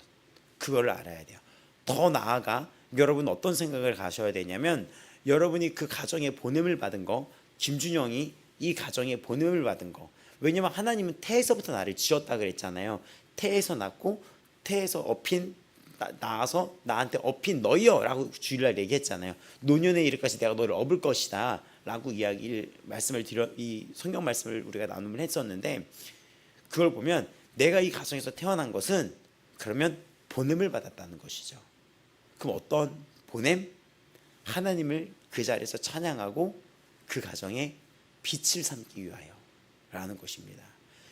그걸 알아야 돼요. 더 나아가 여러분 어떤 생각을 가셔야 되냐면 여러분이 그 가정에 보냄을 받은 거, 김준영이 이 가정에 보냄을 받은 거, 왜냐면 하나님은 태에서부터 나를 지었다 그랬잖아요. 태에서 낳고 태에서 낳아서 나한테 업힌 너희여 라고 주일날 얘기했잖아요. 노년에 이르까지 내가 너를 업을 것이다 라고 말씀을 이 성경 말씀을 우리가 나눔을 했었는데, 그걸 보면 내가 이 가정에서 태어난 것은 그러면 보냄을 받았다는 것이죠. 그럼 어떤 보냄? 하나님을 그 자리에서 찬양하고 그 가정에 빛을 삼기 위하여 라는 것입니다.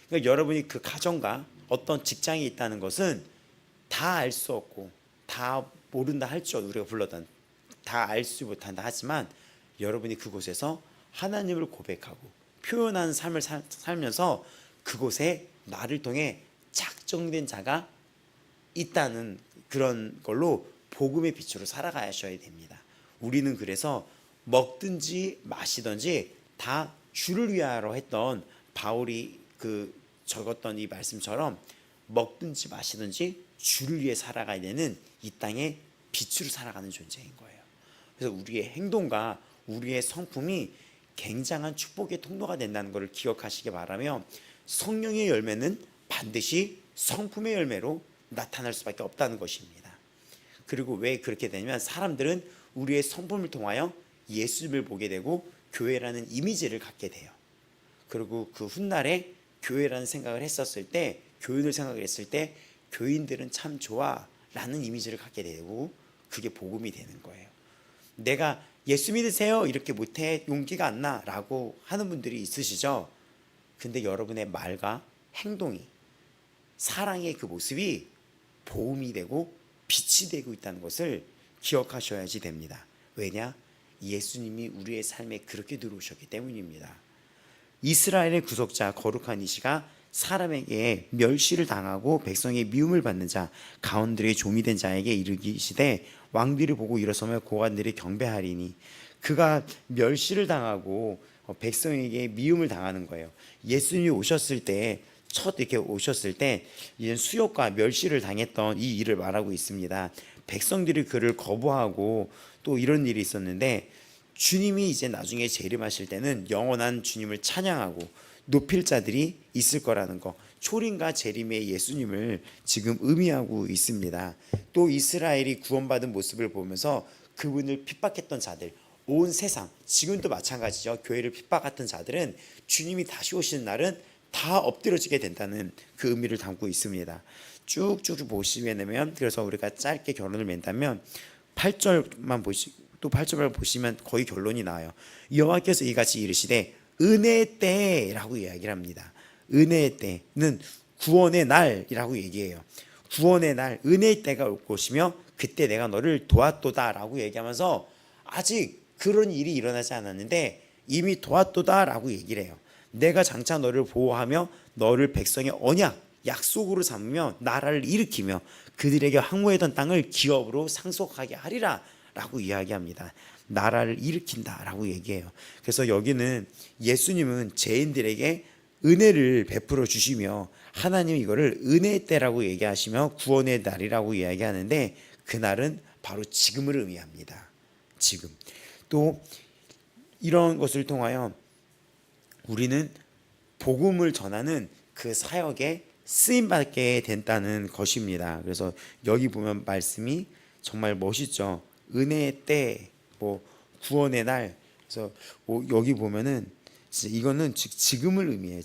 그러니까 여러분이 그 가정과 어떤 직장이 있다는 것은 다 알 수 없고 다 모른다 할 줄 우리가 불렀던 다 알 수 못한다 하지만 여러분이 그곳에서 하나님을 고백하고 표현하는 삶을 살면서 그곳에 나를 통해 작정된 자가 있다는 그런 걸로 복음의 빛으로 살아가셔야 됩니다. 우리는 그래서 먹든지 마시든지 다 주를 위하여 했던 바울이 적었던 이 말씀처럼 먹든지 마시든지 주를 위해 살아가야 되는 이 땅의 빛으로 살아가는 존재인 거예요. 그래서 우리의 행동과 우리의 성품이 굉장한 축복의 통로가 된다는 것을 기억하시기 바라며, 성령의 열매는 반드시 성품의 열매로 나타날 수밖에 없다는 것입니다. 그리고 왜 그렇게 되냐면 사람들은 우리의 성품을 통하여 예수님을 보게 되고 교회라는 이미지를 갖게 돼요. 그리고 그 훗날에 교회라는 생각을 했었을 때, 교인을 생각을 했을 때 교인들은 참 좋아 라는 이미지를 갖게 되고 그게 복음이 되는 거예요. 내가 예수 믿으세요 이렇게 못해 용기가 안 나 라고 하는 분들이 있으시죠. 근데 여러분의 말과 행동이, 사랑의 그 모습이 보험이 되고 빛이 되고 있다는 것을 기억하셔야지 됩니다. 왜냐? 예수님이 우리의 삶에 그렇게 들어오셨기 때문입니다. 이스라엘의 구속자 거룩한 이시가 사람에게 멸시를 당하고 백성의 미움을 받는 자, 가운들의 종이 된 자에게 이르기시되 왕들이 보고 일어서며 고관들이 경배하리니. 그가 멸시를 당하고 백성에게 미움을 당하는 거예요. 예수님이 오셨을 때, 첫 이렇게 오셨을 때 이제 수욕과 멸시를 당했던 이 일을 말하고 있습니다. 백성들이 그를 거부하고 또 이런 일이 있었는데, 주님이 이제 나중에 재림하실 때는 영원한 주님을 찬양하고 높일 자들이 있을 거라는 거, 초림과 재림의 예수님을 지금 의미하고 있습니다. 또 이스라엘이 구원받은 모습을 보면서 그분을 핍박했던 자들, 온 세상, 지금도 마찬가지죠. 교회를 핍박했던 자들은 주님이 다시 오시는 날은 다 엎드려지게 된다는 그 의미를 담고 있습니다. 쭉쭉 보시면, 그래서 우리가 짧게 결론을 맺다면 8절만 또 8절을 보시면 거의 결론이 나와요. 여호와께서 이같이 이르시되 은혜의 때라고 이야기를 합니다. 은혜의 때는 구원의 날이라고 얘기해요. 구원의 날, 은혜의 때가 올 것이며 그때 내가 너를 도왔도다라고 얘기하면서 아직 그런 일이 일어나지 않았는데 이미 도왔도다라고 얘기를 해요. 내가 장차 너를 보호하며 너를 백성의 언약, 약속으로 삼으며 나라를 일으키며 그들에게 항모했던 땅을 기업으로 상속하게 하리라 라고 이야기합니다. 나라를 일으킨다 라고 얘기해요. 그래서 여기는 예수님은 죄인들에게 은혜를 베풀어 주시며 하나님 이거를 은혜의 때라고 얘기하시며 구원의 날이라고 이야기하는데, 그날은 바로 지금을 의미합니다. 지금. 또 이런 것을 통하여 우리는 복음을 전하는 그 사역에 쓰임받게 된다는 것입니다. 그래서 여기 보면 말씀이 정말 멋있죠. 은혜의 때, 구원의 날. 그래서 여기 보면은 이거는 즉 지금을 의미해요.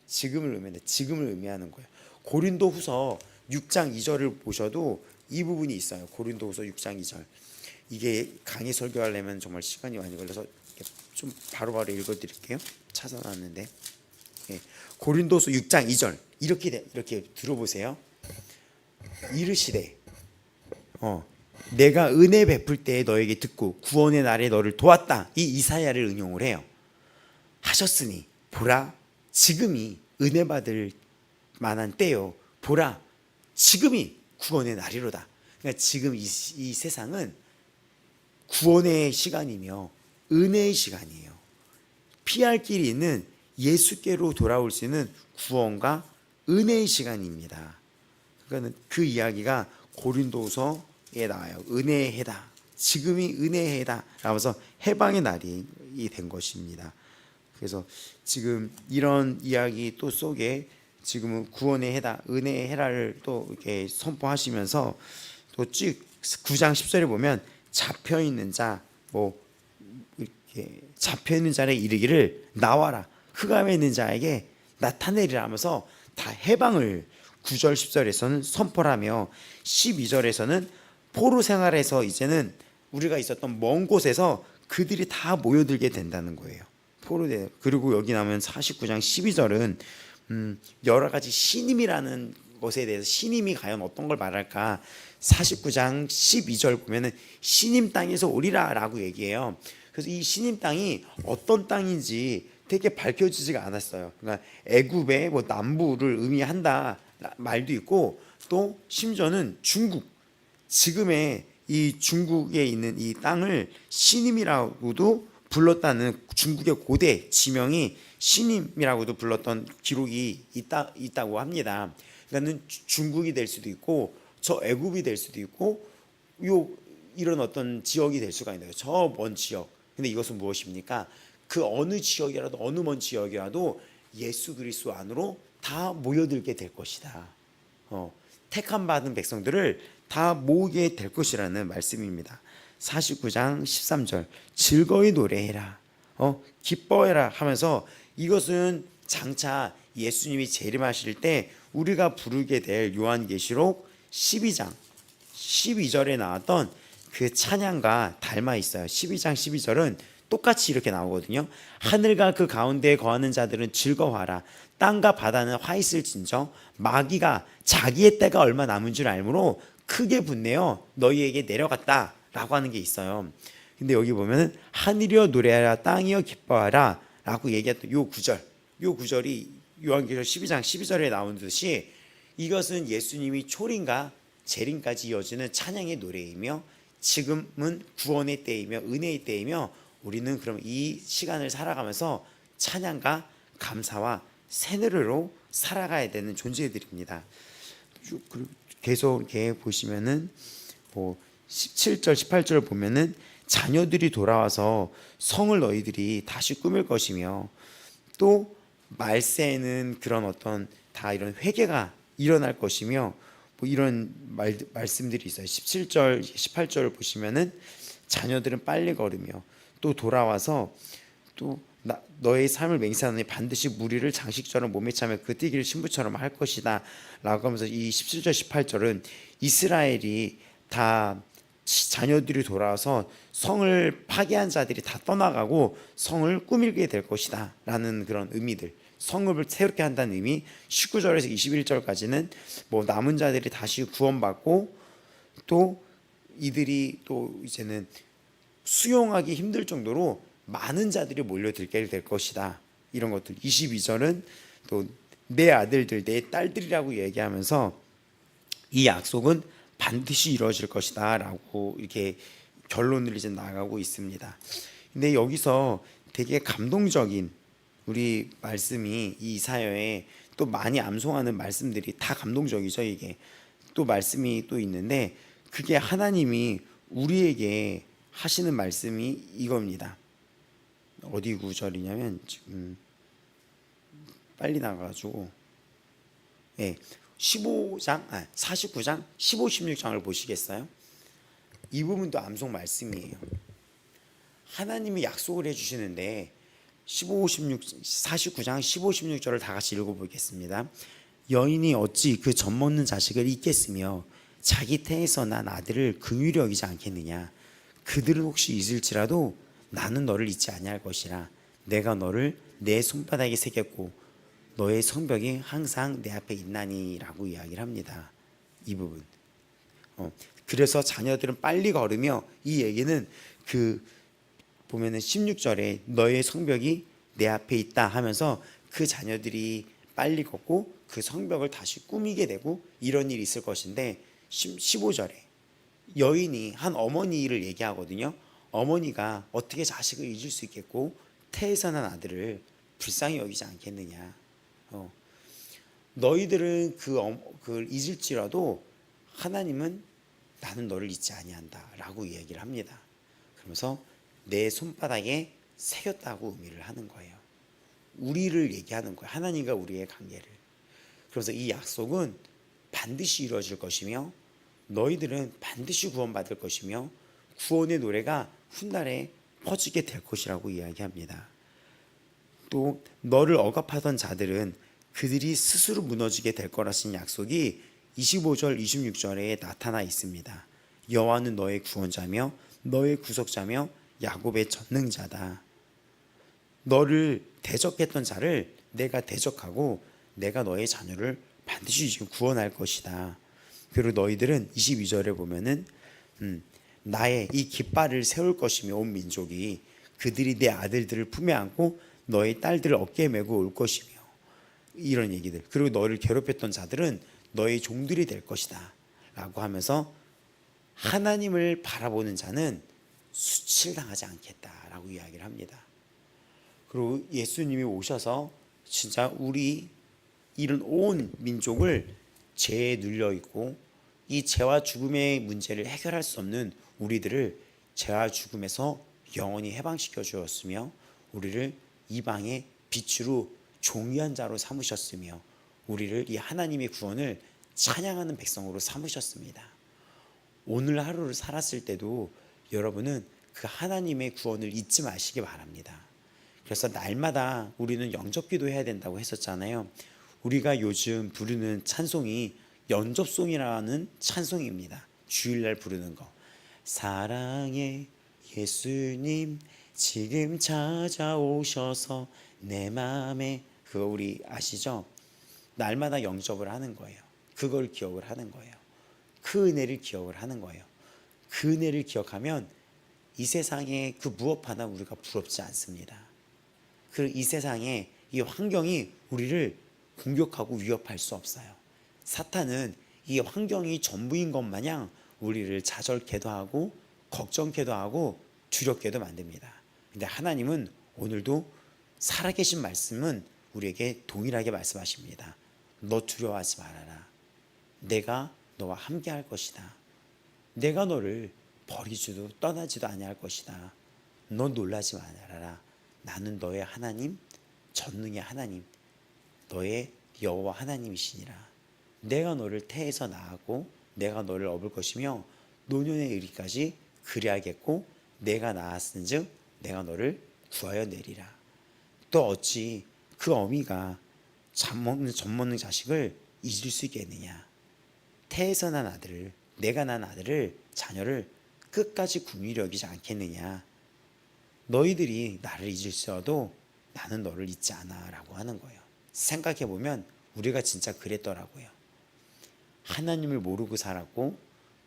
지금을 의미한다. 지금을 의미하는 거예요. 고린도후서 6장 2절을 보셔도 이 부분이 있어요. 고린도후서 6장 2절. 이게 강의 설교하려면 정말 시간이 많이 걸려서 좀 바로바로 읽어드릴게요. 찾아놨는데, 예. 고린도서 6장 2절 이렇게 들어보세요. 이르시되 내가 은혜 베풀 때에 너에게 듣고 구원의 날에 너를 도왔다. 이 이사야를 응용을 해요. 하셨으니 보라 지금이 은혜 받을 만한 때요. 보라 지금이 구원의 날이로다. 그러니까 지금 이 세상은 구원의 시간이며 은혜의 시간이에요. 피할 길이 있는 예수께로 돌아올 수 있는 구원과 은혜의 시간입니다. 그러니까 그 이야기가 고린도서에 나와요. 은혜의 해다. 지금이 은혜의 해다. 라면서 해방의 날이 된 것입니다. 그래서 지금 이런 이야기 또 속에 지금은 구원의 해다, 은혜의 해라를 또 이렇게 선포하시면서 또 쭉 9장 10절에 보면 잡혀 있는 자, 이렇게 잡혀 있는 자에 이르기를 나와라. 흑암에 있는 자에게 나타내리라 하면서 다 해방을 9절 10절에서는 선포하며 12절에서는 포로 생활에서 이제는 우리가 있었던 먼 곳에서 그들이 다 모여들게 된다는 거예요. 포로대. 그리고 여기 나오면 49장 12절은 여러 가지 신임이라는 것에 대해서 신임이 과연 어떤 걸 말할까? 49장 12절 보면은 신임 땅에서 오리라 라고 얘기해요. 그래서 이 신임 땅이 어떤 땅인지 되게 밝혀지지가 않았어요. 그러니까 애굽의 남부를 의미한다 말도 있고, 또 심지어는 중국, 지금의 이 중국에 있는 이 땅을 신임이라고도 불렀다는 중국의 고대 지명이 신임이라고도 불렀던 기록이 있다고 합니다. 그러니까 중국이 될 수도 있고 저 애굽이 될 수도 있고 이런 어떤 지역이 될 수가 있는 거예요. 저 먼 지역. 근데 이것은 무엇입니까? 그 어느 지역이라도 어느 먼 지역이라도 예수 그리스도 안으로 다 모여들게 될 것이다. 택함 받은 백성들을 다 모으게 될 것이라는 말씀입니다. 49장 13절 즐거이 노래해라, 기뻐해라 하면서 이것은 장차 예수님이 재림하실 때 우리가 부르게 될 요한계시록 12장 12절에 나왔던 그 찬양과 닮아 있어요. 12장 12절은 똑같이 이렇게 나오거든요. 하늘과 그 가운데에 거하는 자들은 즐거워하라. 땅과 바다는 화 있을진저 마귀가 자기의 때가 얼마 남은 줄 알므로 크게 분내어 너희에게 내려갔다 라고 하는 게 있어요. 근데 여기 보면 하늘이여 노래하라 땅이여 기뻐하라 라고 얘기했던 요 구절이 요한계시록 12장 12절에 나온 듯이 이것은 예수님이 초림과 재림까지 이어지는 찬양의 노래이며 지금은 구원의 때이며 은혜의 때이며 우리는 그럼 이 시간을 살아가면서 찬양과 감사와 새노래로 살아가야 되는 존재들입니다. 계속 이렇게 보시면은 17절 18절 보면은 자녀들이 돌아와서 성을 너희들이 다시 꾸밀 것이며 또 말세에는 그런 어떤 다 이런 회개가 일어날 것이며 이런 말씀들이 있어요. 17절 18절을 보시면은 자녀들은 빨리 걸으며 또 돌아와서 또 너의 삶을 맹세하노니 반드시 무리를 장식처럼 몸에 차며 그 뛰기를 신부처럼 할 것이다 라고 하면서 이 17절 18절은 이스라엘이 다 자녀들이 돌아와서 성을 파괴한 자들이 다 떠나가고 성을 꾸밀게 될 것이다 라는 그런 의미들, 성읍을 새롭게 한다는 의미. 19절에서 21절까지는 남은 자들이 다시 구원받고 또 이들이 또 이제는 수용하기 힘들 정도로 많은 자들이 몰려들게 될 것이다 이런 것들. 22절은 또 내 아들들 내 딸들이라고 얘기하면서 이 약속은 반드시 이루어질 것이다 라고 이렇게 결론을 이제 나가고 있습니다. 근데 여기서 되게 감동적인 우리 말씀이 이 이사야에 또 많이 암송하는 말씀들이 다 감동적이죠. 이게 또 말씀이 또 있는데 그게 하나님이 우리에게 하시는 말씀이 이겁니다. 어디 구절이냐면 지금 빨리 나가가지고 49장 15, 16장을 보시겠어요? 이 부분도 암송 말씀이에요. 하나님이 약속을 해주시는데 15, 16, 49장 15, 16절을 다 같이 읽어보겠습니다. 여인이 어찌 그 젖먹는 자식을 잊겠으며 자기 태에서 난 아들을 긍휼히 여기지 않겠느냐. 그들은 혹시 잊을지라도 나는 너를 잊지 아니할 것이라. 내가 너를 내 손바닥에 새겼고 너의 성벽이 항상 내 앞에 있나니라고 이야기를 합니다. 이 부분. 그래서 자녀들은 빨리 걸으며, 이 얘기는 그 보면은 16절에 너의 성벽이 내 앞에 있다 하면서 그 자녀들이 빨리 걷고 그 성벽을 다시 꾸미게 되고 이런 일이 있을 것인데, 15절에 여인이 한 어머니를 얘기하거든요. 어머니가 어떻게 자식을 잊을 수 있겠고 태에서 난 아들을 불쌍히 여기지 않겠느냐. 너희들은 그걸 잊을지라도 하나님은 나는 너를 잊지 아니한다 라고 이야기를 합니다. 그러면서 내 손바닥에 새겼다고 의미를 하는 거예요. 우리를 얘기하는 거예요. 하나님과 우리의 관계를. 그래서 이 약속은 반드시 이루어질 것이며 너희들은 반드시 구원받을 것이며 구원의 노래가 훗날에 퍼지게 될 것이라고 이야기합니다. 또 너를 억압하던 자들은 그들이 스스로 무너지게 될 거라신 약속이 25절 26절에 나타나 있습니다. 여호와는 너의 구원자며 너의 구속자며 야곱의 전능자다. 너를 대적했던 자를 내가 대적하고 내가 너의 자녀를 반드시 구원할 것이다. 그리고 너희들은 22절에 보면은 나의 이 깃발을 세울 것이며 온 민족이 그들이 내 아들들을 품에 안고 너의 딸들을 어깨에 메고 올 것이며, 이런 얘기들. 그리고 너를 괴롭혔던 자들은 너의 종들이 될 것이다 라고 하면서 하나님을 바라보는 자는 수치당하지 않겠다라고 이야기를 합니다. 그리고 예수님이 오셔서 진짜 우리 이런 온 민족을 죄에 눌려 있고 이 죄와 죽음의 문제를 해결할 수 없는 우리들을 죄와 죽음에서 영원히 해방시켜 주었으며 우리를 이방의 빛으로 종이한 자로 삼으셨으며 우리를 이 하나님의 구원을 찬양하는 백성으로 삼으셨습니다. 오늘 하루를 살았을 때도 여러분은 그 하나님의 구원을 잊지 마시기 바랍니다. 그래서 날마다 우리는 영접기도 해야 된다고 했었잖아요. 우리가 요즘 부르는 찬송이 연접송이라는 찬송입니다. 주일날 부르는 거. 사랑의 예수님 지금 찾아오셔서 내 마음에, 그거 우리 아시죠? 날마다 영접을 하는 거예요. 그걸 기억을 하는 거예요. 그 은혜를 기억을 하는 거예요. 그 은혜를 기억하면 이 세상에 그 무엇 하나 우리가 부럽지 않습니다. 그 이 세상에 이 환경이 우리를 공격하고 위협할 수 없어요. 사탄은 이 환경이 전부인 것 마냥 우리를 좌절케도 하고 걱정케도 하고 두렵게도 만듭니다. 근데 하나님은 오늘도 살아계신 말씀은 우리에게 동일하게 말씀하십니다. 너 두려워하지 말아라. 내가 너와 함께 할 것이다. 내가 너를 버리지도 떠나지도 아니할 것이다. 너 놀라지 말아라. 나는 너의 하나님, 전능의 하나님, 너의 여호와 하나님이시니라. 내가 너를 태에서 낳았고 내가 너를 업을 것이며 노년에 이르기까지 그리하겠고 내가 낳았은즉 내가 너를 구하여 내리라. 또 어찌 그 어미가 젖먹는 자식을 잊을 수 있겠느냐. 태에서 난 아들을, 내가 난 아들을, 자녀를 끝까지 긍휼히 여기지 않겠느냐. 너희들이 나를 잊을지라도 나는 너를 잊지 않아 라고 하는 거예요. 생각해보면 우리가 진짜 그랬더라고요. 하나님을 모르고 살았고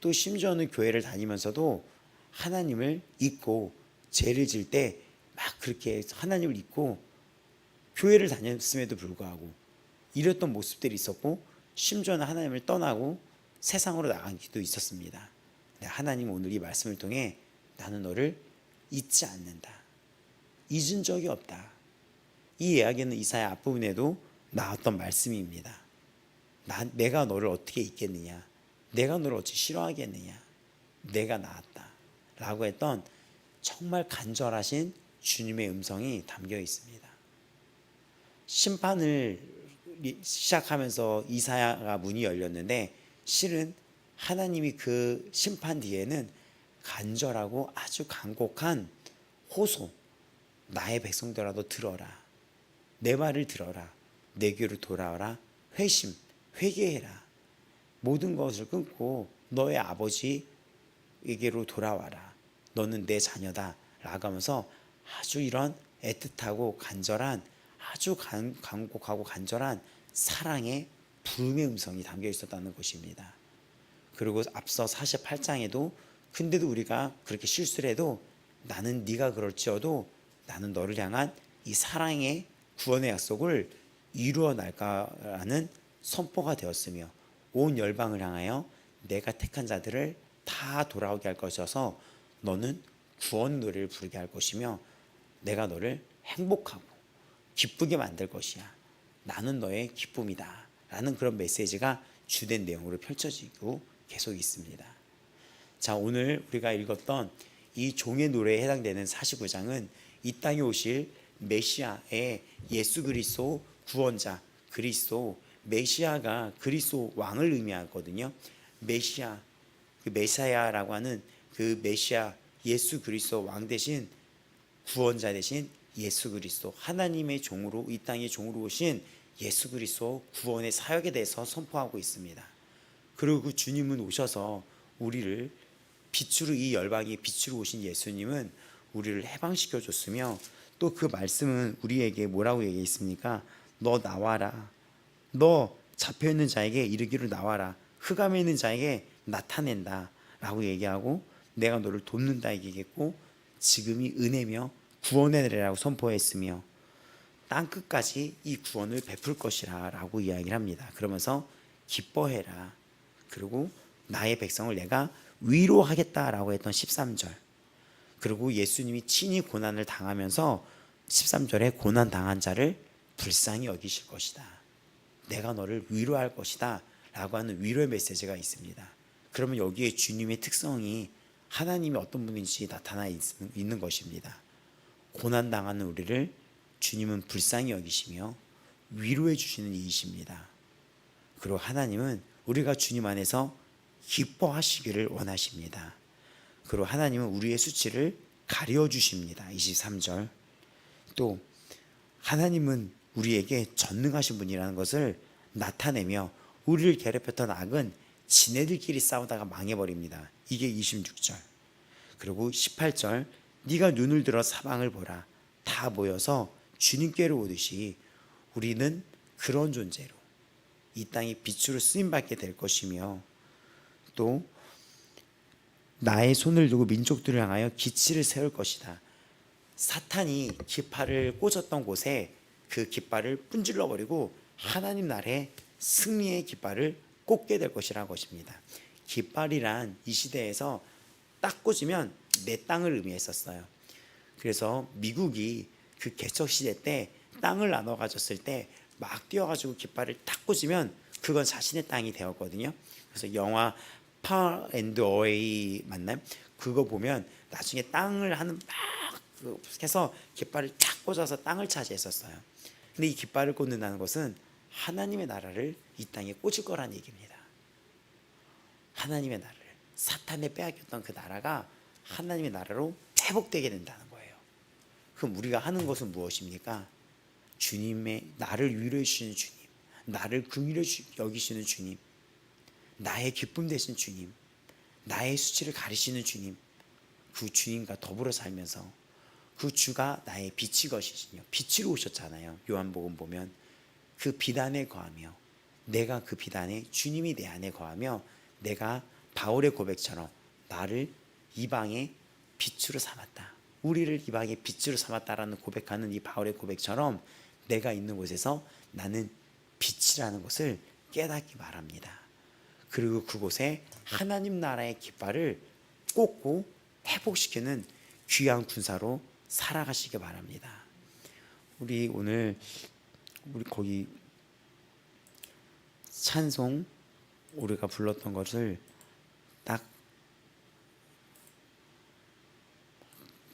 또 심지어는 교회를 다니면서도 하나님을 잊고 죄를 질 때 막 그렇게 하나님을 잊고 교회를 다녔음에도 불구하고 이랬던 모습들이 있었고 심지어는 하나님을 떠나고 세상으로 나간 기도 있었습니다. 근데 하나님 오늘 이 말씀을 통해 나는 너를 잊지 않는다. 잊은 적이 없다. 이 이야기는 이사야 앞부분에도 나왔던 말씀입니다. 내가 너를 어떻게 잊겠느냐. 내가 너를 어찌 싫어하겠느냐. 내가 나았다 라고 했던 정말 간절하신 주님의 음성이 담겨 있습니다. 심판을 시작하면서 이사야가 문이 열렸는데 실은 하나님이 그 심판 뒤에는 간절하고 아주 간곡한 호소, 나의 백성들아도 들어라. 내 말을 들어라. 내게로 돌아와라. 회개해라. 모든 것을 끊고 너의 아버지에게로 돌아와라. 너는 내 자녀다. 라고 하면서 아주 이런 애틋하고 간절한, 아주 간곡하고 간절한 사랑의 부름의 음성이 담겨 있었다는 것입니다. 그리고 앞서 48장에도 근데도 우리가 그렇게 실수를 해도 나는 네가 그럴지어도 나는 너를 향한 이 사랑의 구원의 약속을 이루어 날까라는 선포가 되었으며 온 열방을 향하여 내가 택한 자들을 다 돌아오게 할 것이어서 너는 구원 노래를 부르게 할 것이며 내가 너를 행복하고 기쁘게 만들 것이야. 나는 너의 기쁨이다. 라는 그런 메시지가 주된 내용으로 펼쳐지고 계속 있습니다. 자, 오늘 우리가 읽었던 이 종의 노래에 해당되는 49장은 이 땅에 오실 메시아의 예수 그리스도 구원자, 그리스도 메시아가 그리스도 왕을 의미하거든요. 메시아, 그 메사야라고 하는 그 메시아 예수 그리스도 왕 대신 구원자 대신 예수 그리스도 하나님의 종으로 이 땅의 종으로 오신 예수 그리스도 구원의 사역에 대해서 선포하고 있습니다. 그리고 그 주님은 오셔서 우리를 빛으로 이 열방에 빛으로 오신 예수님은 우리를 해방시켜 줬으며 또 그 말씀은 우리에게 뭐라고 얘기했습니까? 너 나와라. 너 잡혀있는 자에게 이르기로 나와라. 흑암에 있는 자에게 나타낸다 라고 얘기하고 내가 너를 돕는다 얘기했고 지금이 은혜며 구원의 날이라고 선포했으며 땅끝까지 이 구원을 베풀 것이라 라고 이야기를 합니다. 그러면서 기뻐해라. 그리고 나의 백성을 내가 위로하겠다라고 했던 13절. 그리고 예수님이 친히 고난을 당하면서 13절에 고난 당한 자를 불쌍히 여기실 것이다. 내가 너를 위로할 것이다 라고 하는 위로의 메시지가 있습니다. 그러면 여기에 주님의 특성이 하나님이 어떤 분인지 나타나 있는 것입니다. 고난 당하는 우리를 주님은 불쌍히 여기시며 위로해 주시는 이이십니다. 그리고 하나님은 우리가 주님 안에서 기뻐하시기를 원하십니다. 그리고 하나님은 우리의 수치를 가려 주십니다. 23절. 또 하나님은 우리에게 전능하신 분이라는 것을 나타내며 우리를 괴롭혔던 악은 지네들끼리 싸우다가 망해버립니다. 이게 26절. 그리고 18절. 네가 눈을 들어 사방을 보라. 다 모여서 주님께로 오듯이 우리는 그런 존재로 이 땅의 빛으로 쓰임받게 될 것이며 또 나의 손을 두고 민족들을 향하여 기치를 세울 것이다. 사탄이 깃발을 꽂았던 곳에 그 깃발을 분질러 버리고 하나님 나라의 승리의 깃발을 꽂게 될 것이라는 것입니다. 깃발이란 이 시대에서 딱 꽂으면 내 땅을 의미했었어요. 그래서 미국이 그 개척 시대 때 땅을 나눠 가졌을 때 막 뛰어가지고 깃발을 딱 꽂으면 그건 자신의 땅이 되었거든요. 그래서 영화 파 앤드 어웨이 맞나요? 그거 보면 나중에 땅을 하는 막 해서 깃발을 딱 꽂아서 땅을 차지했었어요. 근데 이 깃발을 꽂는다는 것은 하나님의 나라를 이 땅에 꽂을 거란 얘기입니다. 하나님의 나라를 사탄에 빼앗겼던 그 나라가 하나님의 나라로 회복되게 된다는 거예요. 그럼 우리가 하는 것은 무엇입니까? 주님의 나를 위로해 주시는 주님, 나를 긍휼히 여기시는 주님, 나의 기쁨 되신 주님, 나의 수치를 가리시는 주님, 그 주님과 더불어 살면서 그 주가 나의 빛이 것이시며 빛으로 오셨잖아요. 요한복음 보면 그 빛 안에 거하며 내가 그 빛 안에 주님이 내 안에 거하며 내가 바울의 고백처럼 나를 이방의 빛으로 삼았다. 우리를 이방의 빛으로 삼았다라는 고백하는 이 바울의 고백처럼 내가 있는 곳에서 나는 빛이라는 것을 깨닫기 바랍니다. 그리고 그곳에 하나님 나라의 깃발을 꽂고 회복시키는 귀한 군사로 살아가시기 바랍니다. 우리 오늘 거기 찬송 우리가 불렀던 것을 딱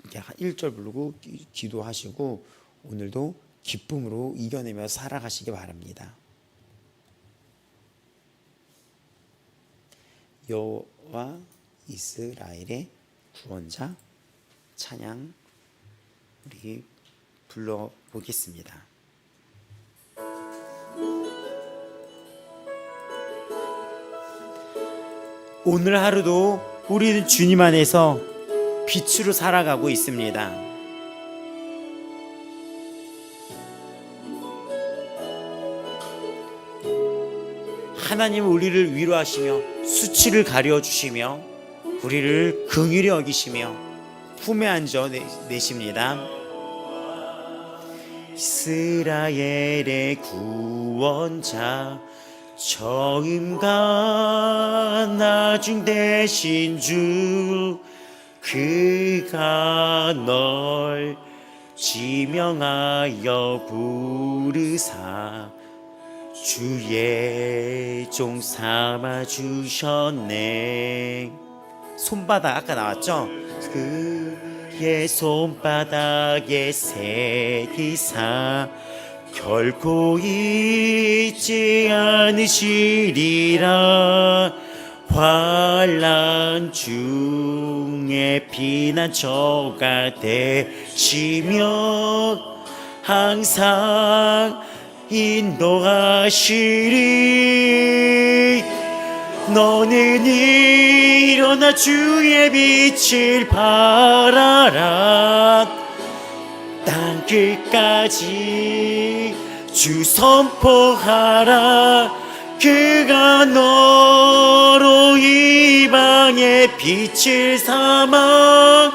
이렇게 1절 부르고 기도하시고 오늘도 기쁨으로 이겨내며 살아가시기 바랍니다. 여호와 이스라엘의 구원자 찬양 우리 불러보겠습니다. 오늘 하루도 우리는 주님 안에서 빛으로 살아가고 있습니다. 하나님은 우리를 위로하시며 수치를 가려주시며 우리를 긍휼히 여기시며 품에 안겨 내십니다. 이스라엘의 구원자 처음과 나중 되신 주 그가 널 지명하여 부르사 주의 종 삼아 주셨네. 손바닥 아까 나왔죠? 그의 손바닥에 새기사 결코 잊지 않으시리라. 환난 중에 피난처가 되시며 항상 인도하시리. 너는 일어나 주의 빛을 발하라. 땅끝까지 주 선포하라. 그가 너로 이방의 빛을 삼아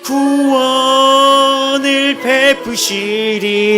구원을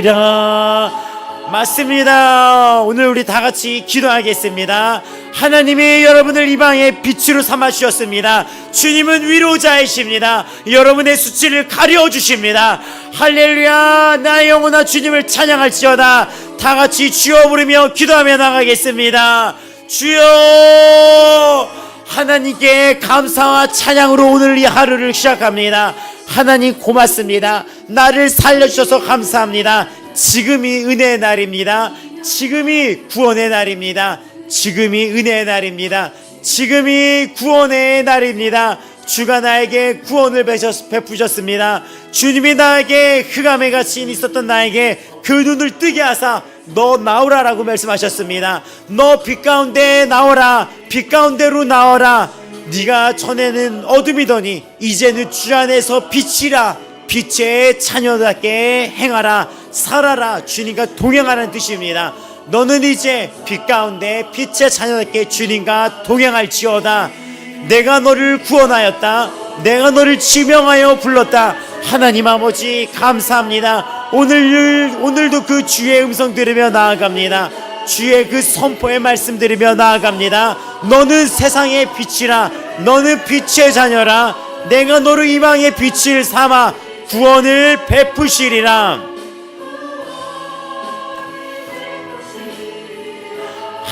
베푸시리라. 맞습니다. 오늘 우리 다 같이 기도하겠습니다. 하나님이 여러분을 이방의 빛으로 삼아 주셨습니다. 주님은 위로자이십니다. 여러분의 수치를 가려주십니다. 할렐루야. 나의 영혼아 주님을 찬양할지어다. 다 같이 주여 부르며 기도하며 나가겠습니다. 주여. 하나님께 감사와 찬양으로 오늘 이 하루를 시작합니다. 하나님 고맙습니다. 나를 살려주셔서 감사합니다. 지금이 은혜의 날입니다. 지금이 구원의 날입니다. 지금이 은혜의 날입니다. 지금이 구원의 날입니다. 주가 나에게 구원을 베푸셨습니다. 주님이 나에게 흑암에 갇혀 있었던 나에게 그 눈을 뜨게 하사 너 나오라라고 말씀하셨습니다. 너 빛 가운데 나오라. 빛 가운데로 나오라. 네가 전에는 어둠이더니 이제는 주 안에서 빛이라. 빛의 자녀답게 행하라. 살아라. 주님과 동행하라는 뜻입니다. 너는 이제 빛 가운데 빛의 자녀답게 주님과 동행할지어다. 내가 너를 구원하였다. 내가 너를 지명하여 불렀다. 하나님 아버지 감사합니다. 오늘도 그 주의 음성 들으며 나아갑니다. 주의 그 선포의 말씀 들으며 나아갑니다. 너는 세상의 빛이라. 너는 빛의 자녀라. 내가 너를 이방의 빛을 삼아 구원을 베푸시리라.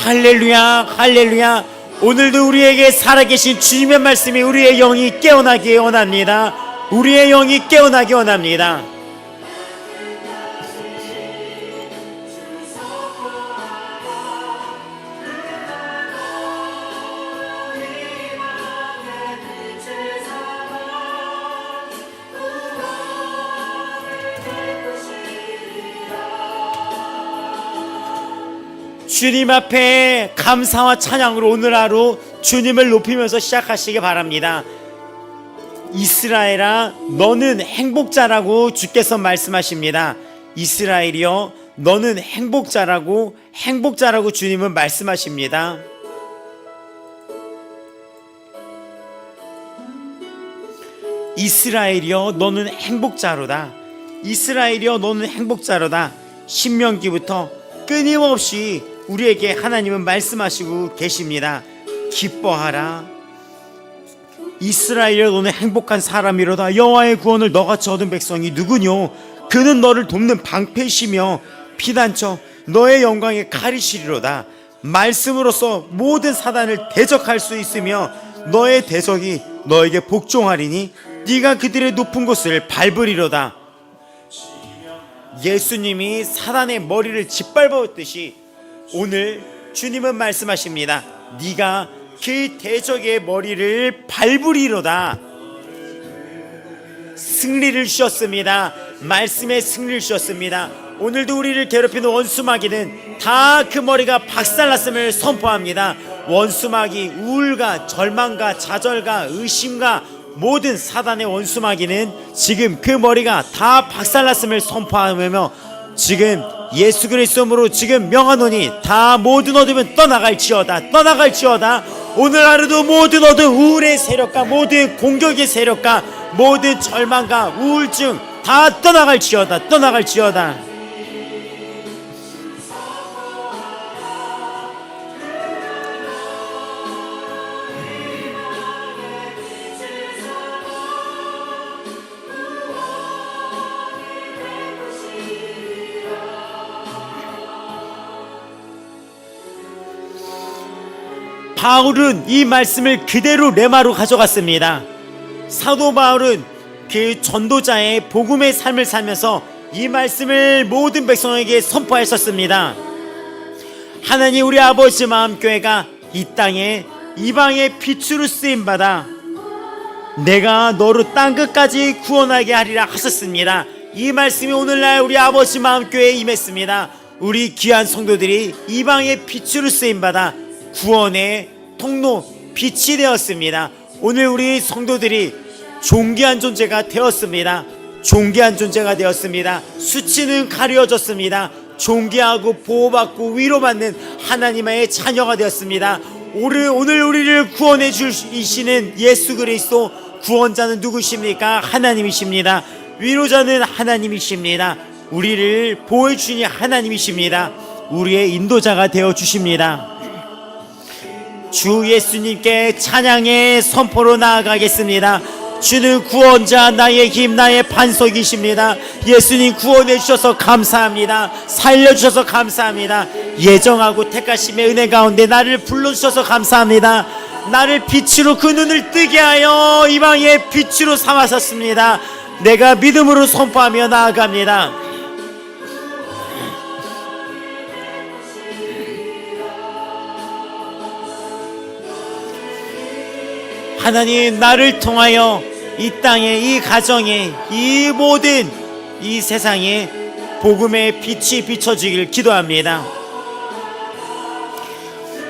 할렐루야. 할렐루야. 오늘도 우리에게 살아계신 주님의 말씀이 우리의 영이 깨어나기 원합니다. 우리의 영이 깨어나기 원합니다. 주님 앞에 감사와 찬양으로 오늘 하루 주님을 높이면서 시작하시기 바랍니다. 이스라엘아 너는 행복자라고 주께서 말씀하십니다. 이스라엘이여 너는 행복자라고 주님은 말씀하십니다. 이스라엘이여 너는 행복자로다. 이스라엘이여 너는 행복자로다. 신명기부터 끊임없이 우리에게 하나님은 말씀하시고 계십니다. 기뻐하라. 이스라엘이여 너는 행복한 사람이로다. 여호와의 구원을 너같이 얻은 백성이 누구뇨? 그는 너를 돕는 방패시며 피난처 너의 영광의 칼이시리로다. 말씀으로써 모든 사단을 대적할 수 있으며 너의 대적이 너에게 복종하리니 네가 그들의 높은 곳을 밟으리로다. 예수님이 사단의 머리를 짓밟았듯이 오늘 주님은 말씀하십니다. 네가 그 대적의 머리를 밟으리로다. 승리를 주셨습니다. 말씀의 승리를 주셨습니다. 오늘도 우리를 괴롭히는 원수마귀는 다 그 머리가 박살났음을 선포합니다. 원수마귀, 우울과 절망과 좌절과 의심과 모든 사단의 원수마귀는 지금 그 머리가 다 박살났음을 선포하며 지금 예수 그리스도로 지금 명하노니 다 모든 어둠은 떠나갈지어다. 떠나갈지어다. 오늘 하루도 모든 어둠, 우울의 세력과 모든 공격의 세력과 모든 절망과 우울증 다 떠나갈지어다. 떠나갈지어다. 바울은 이 말씀을 그대로 레마로 가져갔습니다. 사도 바울은 그 전도자의 복음의 삶을 살면서 이 말씀을 모든 백성에게 선포했었습니다. 하나님 우리 아버지 마음교회가 이 땅에 이방의 빛으로 쓰임받아 내가 너로 땅끝까지 구원하게 하리라 하셨습니다. 이 말씀이 오늘날 우리 아버지 마음교회에 임했습니다. 우리 귀한 성도들이 이방의 빛으로 쓰임받아 구원의 통로, 빛이 되었습니다. 오늘 우리 성도들이 존귀한 존재가 되었습니다. 존귀한 존재가 되었습니다. 수치는 가려졌습니다. 존귀하고 보호받고 위로받는 하나님의 자녀가 되었습니다. 오늘 우리를 구원해 주시는 예수 그리스도 구원자는 누구십니까? 하나님이십니다. 위로자는 하나님이십니다. 우리를 보호해 주니 하나님이십니다. 우리의 인도자가 되어 주십니다. 주 예수님께 찬양의 선포로 나아가겠습니다. 주는 구원자, 나의 힘, 나의 반석이십니다. 예수님 구원해 주셔서 감사합니다. 살려주셔서 감사합니다. 예정하고 택하심의 은혜 가운데 나를 불러주셔서 감사합니다. 나를 빛으로 그 눈을 뜨게 하여 이방의 빛으로 삼으셨습니다. 내가 믿음으로 선포하며 나아갑니다. 하나님 나를 통하여 이 땅에 이 가정에 이 모든 이 세상에 복음의 빛이 비춰지길 기도합니다.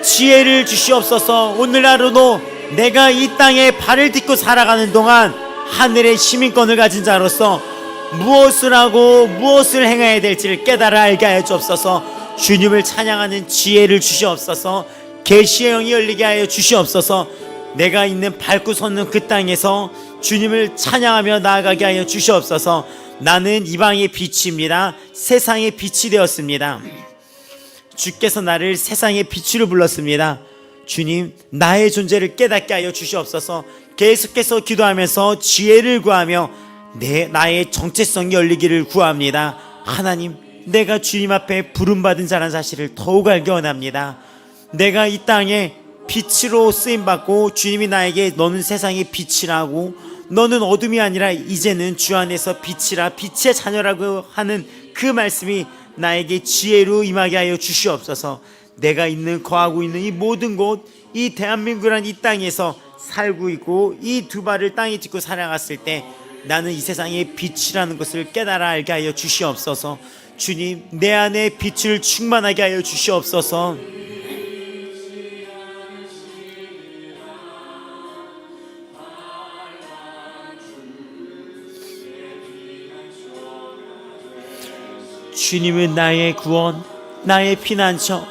지혜를 주시옵소서. 오늘 하루도 내가 이 땅에 발을 딛고 살아가는 동안 하늘의 시민권을 가진 자로서 무엇을 하고 무엇을 행해야 될지를 깨달아 알게 하여 주옵소서. 주님을 찬양하는 지혜를 주시옵소서. 계시의 영이 열리게 하여 주시옵소서. 내가 있는 밟고 섰는 그 땅에서 주님을 찬양하며 나아가게 하여 주시옵소서. 나는 이방의 빛입니다. 세상의 빛이 되었습니다. 주께서 나를 세상의 빛으로 불렀습니다. 주님 나의 존재를 깨닫게 하여 주시옵소서. 계속해서 기도하면서 지혜를 구하며 나의 정체성이 열리기를 구합니다. 하나님 내가 주님 앞에 부름받은 자라는 사실을 더욱 알게 원합니다. 내가 이 땅에 빛으로 쓰임받고 주님이 나에게 너는 세상의 빛이라고 너는 어둠이 아니라 이제는 주 안에서 빛이라 빛의 자녀라고 하는 그 말씀이 나에게 지혜로 임하게 하여 주시옵소서. 내가 있는 거하고 있는 이 모든 곳 이 대한민국이란 이 땅에서 살고 있고 이 두 발을 땅에 딛고 살아갔을 때 나는 이 세상의 빛이라는 것을 깨달아 알게 하여 주시옵소서. 주님 내 안에 빛을 충만하게 하여 주시옵소서. 주님은 나의 구원, 나의 피난처.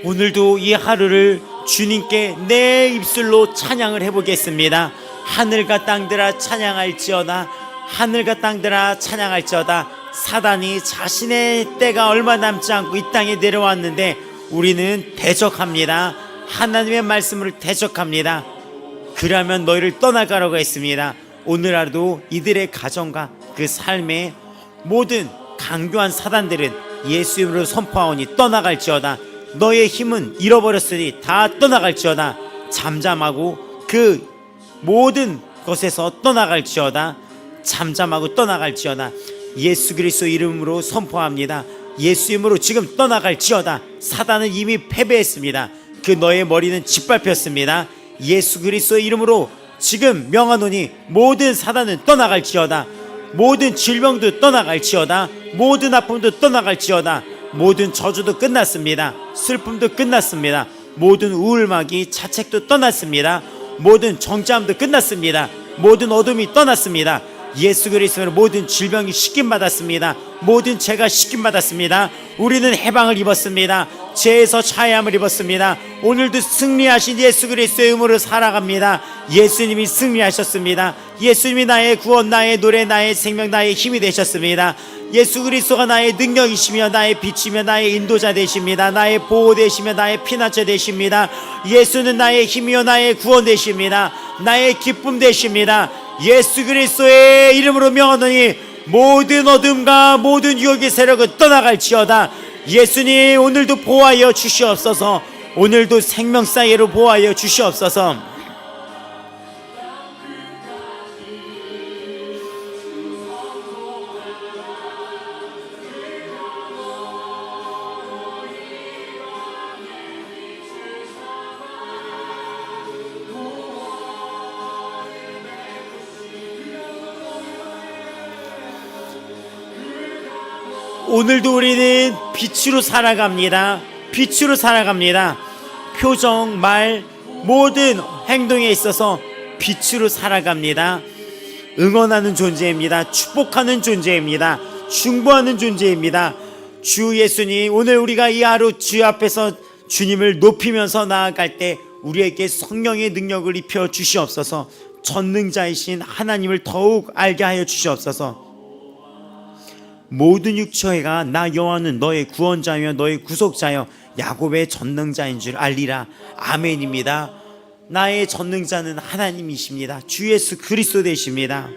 오늘도 이 하루를 주님께 내 입술로 찬양을 해보겠습니다. 하늘과 땅들아 찬양할지어다. 하늘과 땅들아 찬양할지어다. 사단이 자신의 때가 얼마 남지 않고 이 땅에 내려왔는데 우리는 대적합니다. 하나님의 말씀을 대적합니다. 그러면 너희를 떠나가라고 했습니다. 오늘 하루도 이들의 가정과 그 삶의 모든 강교한 사단들은 예수 이름으로 선포하오니 떠나갈지어다. 너의 힘은 잃어버렸으니 다 떠나갈지어다. 잠잠하고 그 모든 것에서 떠나갈지어다. 잠잠하고 떠나갈지어다. 예수 그리스도 이름으로 선포합니다. 예수 이름으로 지금 떠나갈지어다. 사단은 이미 패배했습니다. 그 너의 머리는 짓밟혔습니다. 예수 그리스도 이름으로 지금 명하노니 모든 사단은 떠나갈지어다. 모든 질병도 떠나갈지어다. 모든 아픔도 떠나갈지어다. 모든 저주도 끝났습니다. 슬픔도 끝났습니다. 모든 우울마귀 자책도 떠났습니다. 모든 정죄함도 끝났습니다. 모든 어둠이 떠났습니다. 예수 그리스도로 모든 질병이 씻김받았습니다. 모든 죄가 씻김받았습니다. 우리는 해방을 입었습니다. 죄에서 자유함을 입었습니다. 오늘도 승리하신 예수 그리스도의 이름으로 살아갑니다. 예수님이 승리하셨습니다. 예수님이 나의 구원, 나의 노래, 나의 생명, 나의 힘이 되셨습니다. 예수 그리스도가 나의 능력이시며 나의 빛이며 나의 인도자 되십니다. 나의 보호 되시며 나의 피난처 되십니다. 예수는 나의 힘이요 나의 구원 되십니다. 나의 기쁨 되십니다. 예수 그리스도의 이름으로 명하노니 모든 어둠과 모든 유혹의 세력은 떠나갈지어다. 예수님 오늘도 보호하여 주시옵소서. 오늘도 생명사예로 보호하여 주시옵소서. 오늘도 우리는 빛으로 살아갑니다. 빛으로 살아갑니다. 표정, 말, 모든 행동에 있어서 빛으로 살아갑니다. 응원하는 존재입니다. 축복하는 존재입니다. 중보하는 존재입니다. 주 예수님, 오늘 우리가 이 하루 주 앞에서 주님을 높이면서 나아갈 때 우리에게 성령의 능력을 입혀 주시옵소서. 전능자이신 하나님을 더욱 알게 하여 주시옵소서. 모든 육체가 나 여호와는 너의 구원자며 너의 구속자여 야곱의 전능자인 줄 알리라. 아멘입니다. 나의 전능자는 하나님이십니다. 주 예수 그리스도 되십니다.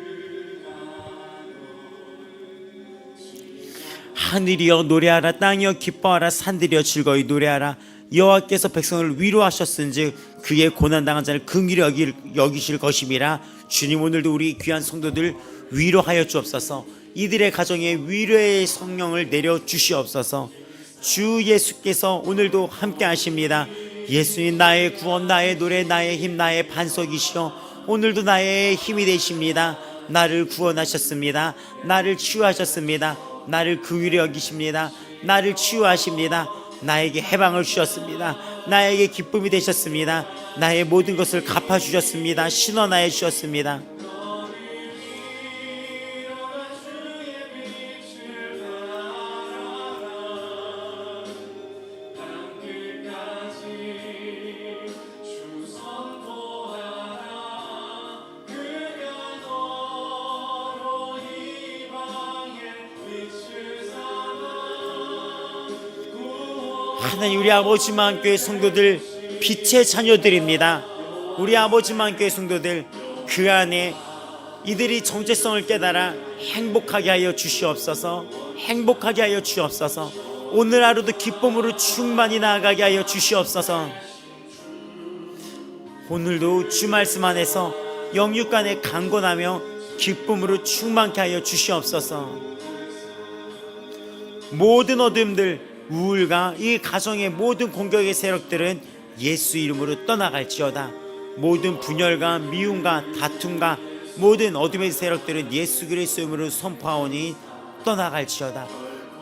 하늘이여 노래하라. 땅이여 기뻐하라. 산들이여 즐거이 노래하라. 여호와께서 백성을 위로하셨은즉 그의 고난당한 자를 긍휼히 여기실 것임이라. 주님 오늘도 우리 귀한 성도들 위로하여 주옵소서. 이들의 가정에 위로의 성령을 내려 주시옵소서. 주 예수께서 오늘도 함께 하십니다. 예수님 나의 구원, 나의 노래, 나의 힘, 나의 반석이시여 오늘도 나의 힘이 되십니다. 나를 구원하셨습니다. 나를 치유하셨습니다. 나를 긍휼히 여기십니다. 나를 치유하십니다. 나에게 해방을 주셨습니다. 나에게 기쁨이 되셨습니다. 나의 모든 것을 갚아주셨습니다. 신원하여 주셨습니다. 하나님 우리 아버지만 교회 성도들 빛의 자녀들입니다. 우리 아버지만 교회 성도들 그 안에 이들이 정체성을 깨달아 행복하게 하여 주시옵소서. 행복하게 하여 주시옵소서. 오늘 하루도 기쁨으로 충만히 나아가게 하여 주시옵소서. 오늘도 주 말씀 안에서 영육간에 강건하며 기쁨으로 충만케 하여 주시옵소서. 모든 어둠들 우울과 이 가정의 모든 공격의 세력들은 예수 이름으로 떠나갈지어다. 모든 분열과 미움과 다툼과 모든 어둠의 세력들은 예수 그리스도 이름으로 선포하오니 떠나갈지어다.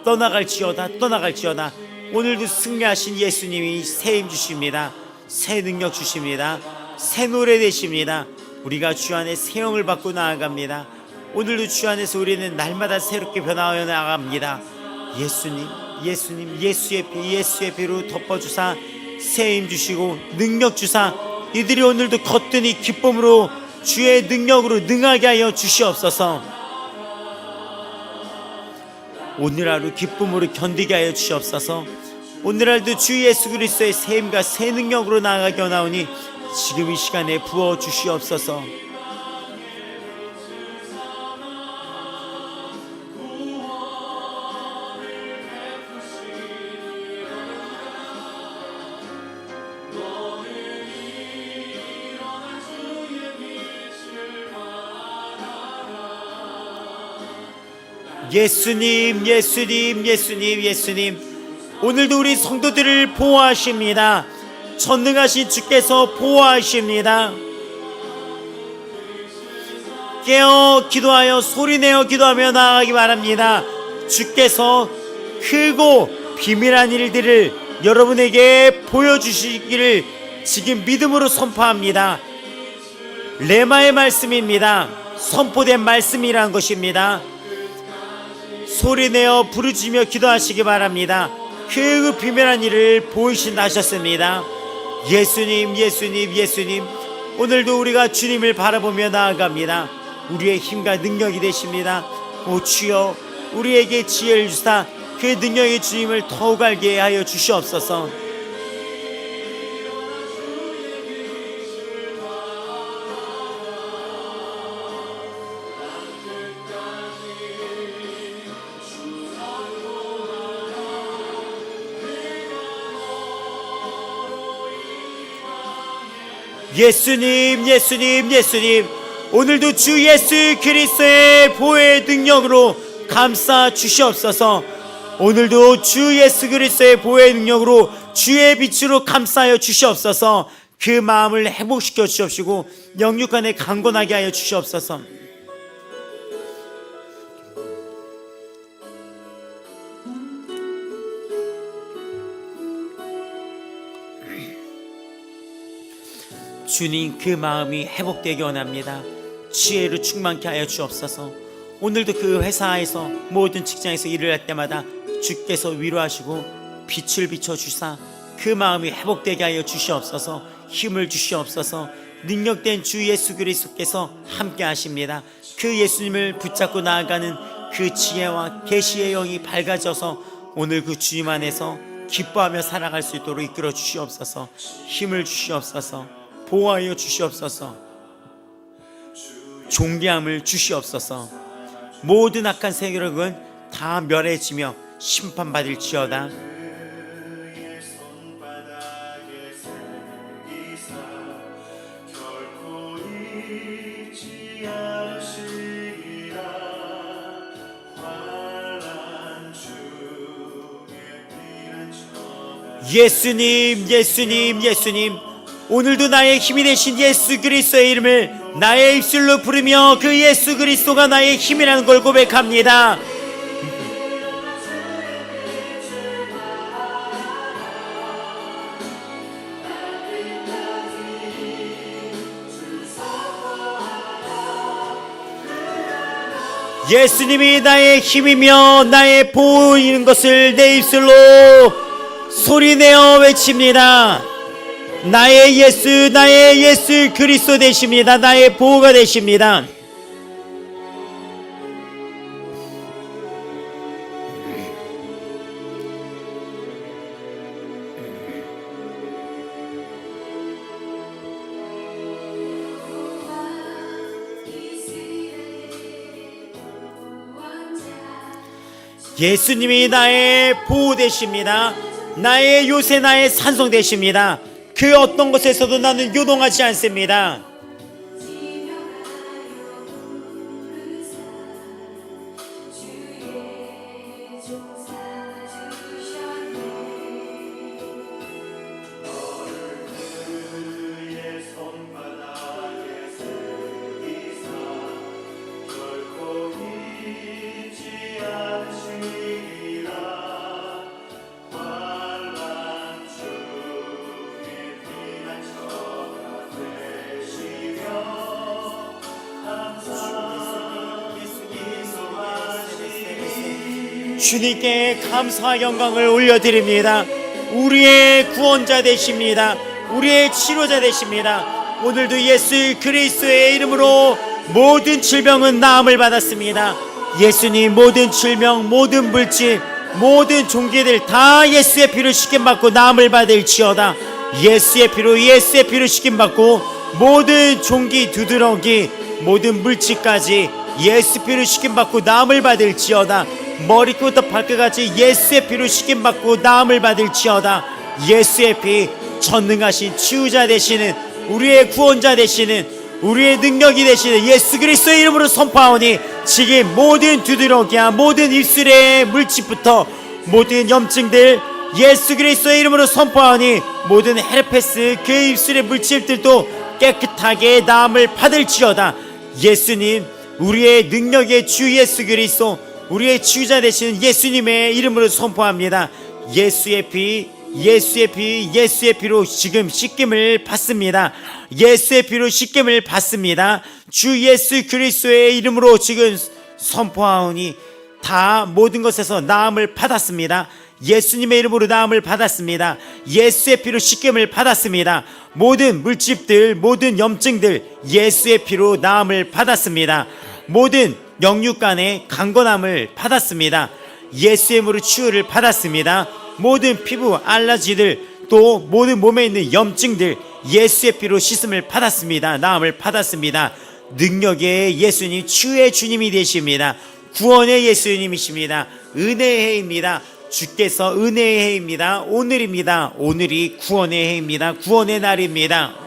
떠나갈지어다. 떠나갈지어다. 오늘도 승리하신 예수님이 새 힘 주십니다. 새 능력 주십니다. 새 노래 되십니다. 우리가 주 안에 새 영을 받고 나아갑니다. 오늘도 주 안에서 우리는 날마다 새롭게 변화하여 나아갑니다. 예수님 예수의 피로 덮어주사 새 힘 주시고 능력 주사 이들이 오늘도 거뜬히 기쁨으로 주의 능력으로 능하게 하여 주시옵소서. 오늘 하루 기쁨으로 견디게 하여 주시옵소서. 오늘 하루도 주 예수 그리스도의 새 힘과 새 능력으로 나아가게 하나오니 지금 이 시간에 부어 주시옵소서. 예수님, 예수님, 예수님, 예수님. 오늘도 우리 성도들을 보호하십니다. 전능하신 주께서 보호하십니다. 깨어 기도하여 소리내어 기도하며 나아가기 바랍니다. 주께서 크고 비밀한 일들을 여러분에게 보여주시기를 지금 믿음으로 선포합니다. 레마의 말씀입니다. 선포된 말씀이라는 것입니다. 소리내어 부르짖으며 기도하시기 바랍니다. 그 비밀한 일을 보이신다 하셨습니다. 예수님, 예수님, 예수님. 오늘도 우리가 주님을 바라보며 나아갑니다. 우리의 힘과 능력이 되십니다. 오 주여, 우리에게 지혜를 주사 그 능력의 주님을 더욱 알게 하여 주시옵소서. 예수님, 예수님, 예수님. 오늘도 주 예수 그리스도의 보혜의 능력으로 감싸 주시옵소서. 오늘도 주 예수 그리스도의 보혜의 능력으로 주의 빛으로 감싸여 주시옵소서. 그 마음을 회복시켜 주시옵시고 영육 안에 강건하게 하여 주시옵소서. 주님, 그 마음이 회복되기 원합니다. 지혜로 충만케 하여 주옵소서. 오늘도 그 회사에서 모든 직장에서 일을 할 때마다 주께서 위로하시고 빛을 비춰주사 그 마음이 회복되게 하여 주시옵소서. 힘을 주시옵소서. 능력된 주 예수 그리스도께서 함께 하십니다. 그 예수님을 붙잡고 나아가는 그 지혜와 계시의 영이 밝아져서 오늘 그 주님 안에서 기뻐하며 살아갈 수 있도록 이끌어 주시옵소서. 힘을 주시옵소서. 보호하여 주시옵소서. 존귀함을 주시옵소서. 모든 악한 세력은 다 멸해지며 심판받을지어다. 예수님, 예수님, 예수님. 오늘도 나의 힘이 되신 예수 그리스도의 이름을 나의 입술로 부르며 그 예수 그리스도가 나의 힘이라는 걸 고백합니다. 예수님이 나의 힘이며 나의 보호인 것을 내 입술로 소리내어 외칩니다. 나의 예수 그리스도 되십니다. 나의 보호가 되십니다. 예수님이 나의 보호 되십니다. 나의 요새, 나의 산성 되십니다. 그 어떤 곳에서도 나는 요동하지 않습니다. 주님께 감사와 영광을 올려드립니다. 우리의 구원자 되십니다. 우리의 치료자 되십니다. 오늘도 예수 그리스도의 이름으로 모든 질병은 나음을 받았습니다. 예수님, 모든 질병, 모든 물질, 모든 종기들 다 예수의 피로 씻김받고 나음을 받을지어다. 예수의 피로 씻김받고 모든 종기, 두드러기, 모든 물질까지 예수 피로 씻김받고 나음을 받을지어다. 머리끝부터 발끝까지 예수의 피로 씻김받고 나음을 받을지어다. 예수의 피, 전능하신 치유자 되시는, 우리의 구원자 되시는, 우리의 능력이 되시는 예수 그리스도의 이름으로 선포하오니 지금 모든 두드러기와 모든 입술의 물집부터 모든 염증들 예수 그리스도의 이름으로 선포하니 모든 헤르페스 그 입술의 물집들도 깨끗하게 나음을 받을지어다. 예수님, 우리의 능력의 주 예수 그리스도, 우리의 치유자 되시는 예수님의 이름으로 선포합니다. 예수의 피, 예수의 피, 예수의 피로 지금 씻김을 받습니다. 예수의 피로 씻김을 받습니다. 주 예수 그리스도의 이름으로 지금 선포하오니 다 모든 것에서 나음을 받았습니다. 예수님의 이름으로 나음을 받았습니다. 예수의 피로 씻김을 받았습니다. 모든 물집들, 모든 염증들 예수의 피로 나음을 받았습니다. 모든 영육간의 강건함을 받았습니다. 예수의 이름으로 치유를 받았습니다. 모든 피부 알러지들 또 모든 몸에 있는 염증들 예수의 피로 씻음을 받았습니다. 나음을 받았습니다. 능력의 예수님, 치유의 주님이 되십니다. 구원의 예수님이십니다. 은혜의 해입니다. 주께서 은혜의 해입니다. 오늘입니다. 오늘이 구원의 해입니다. 구원의 날입니다.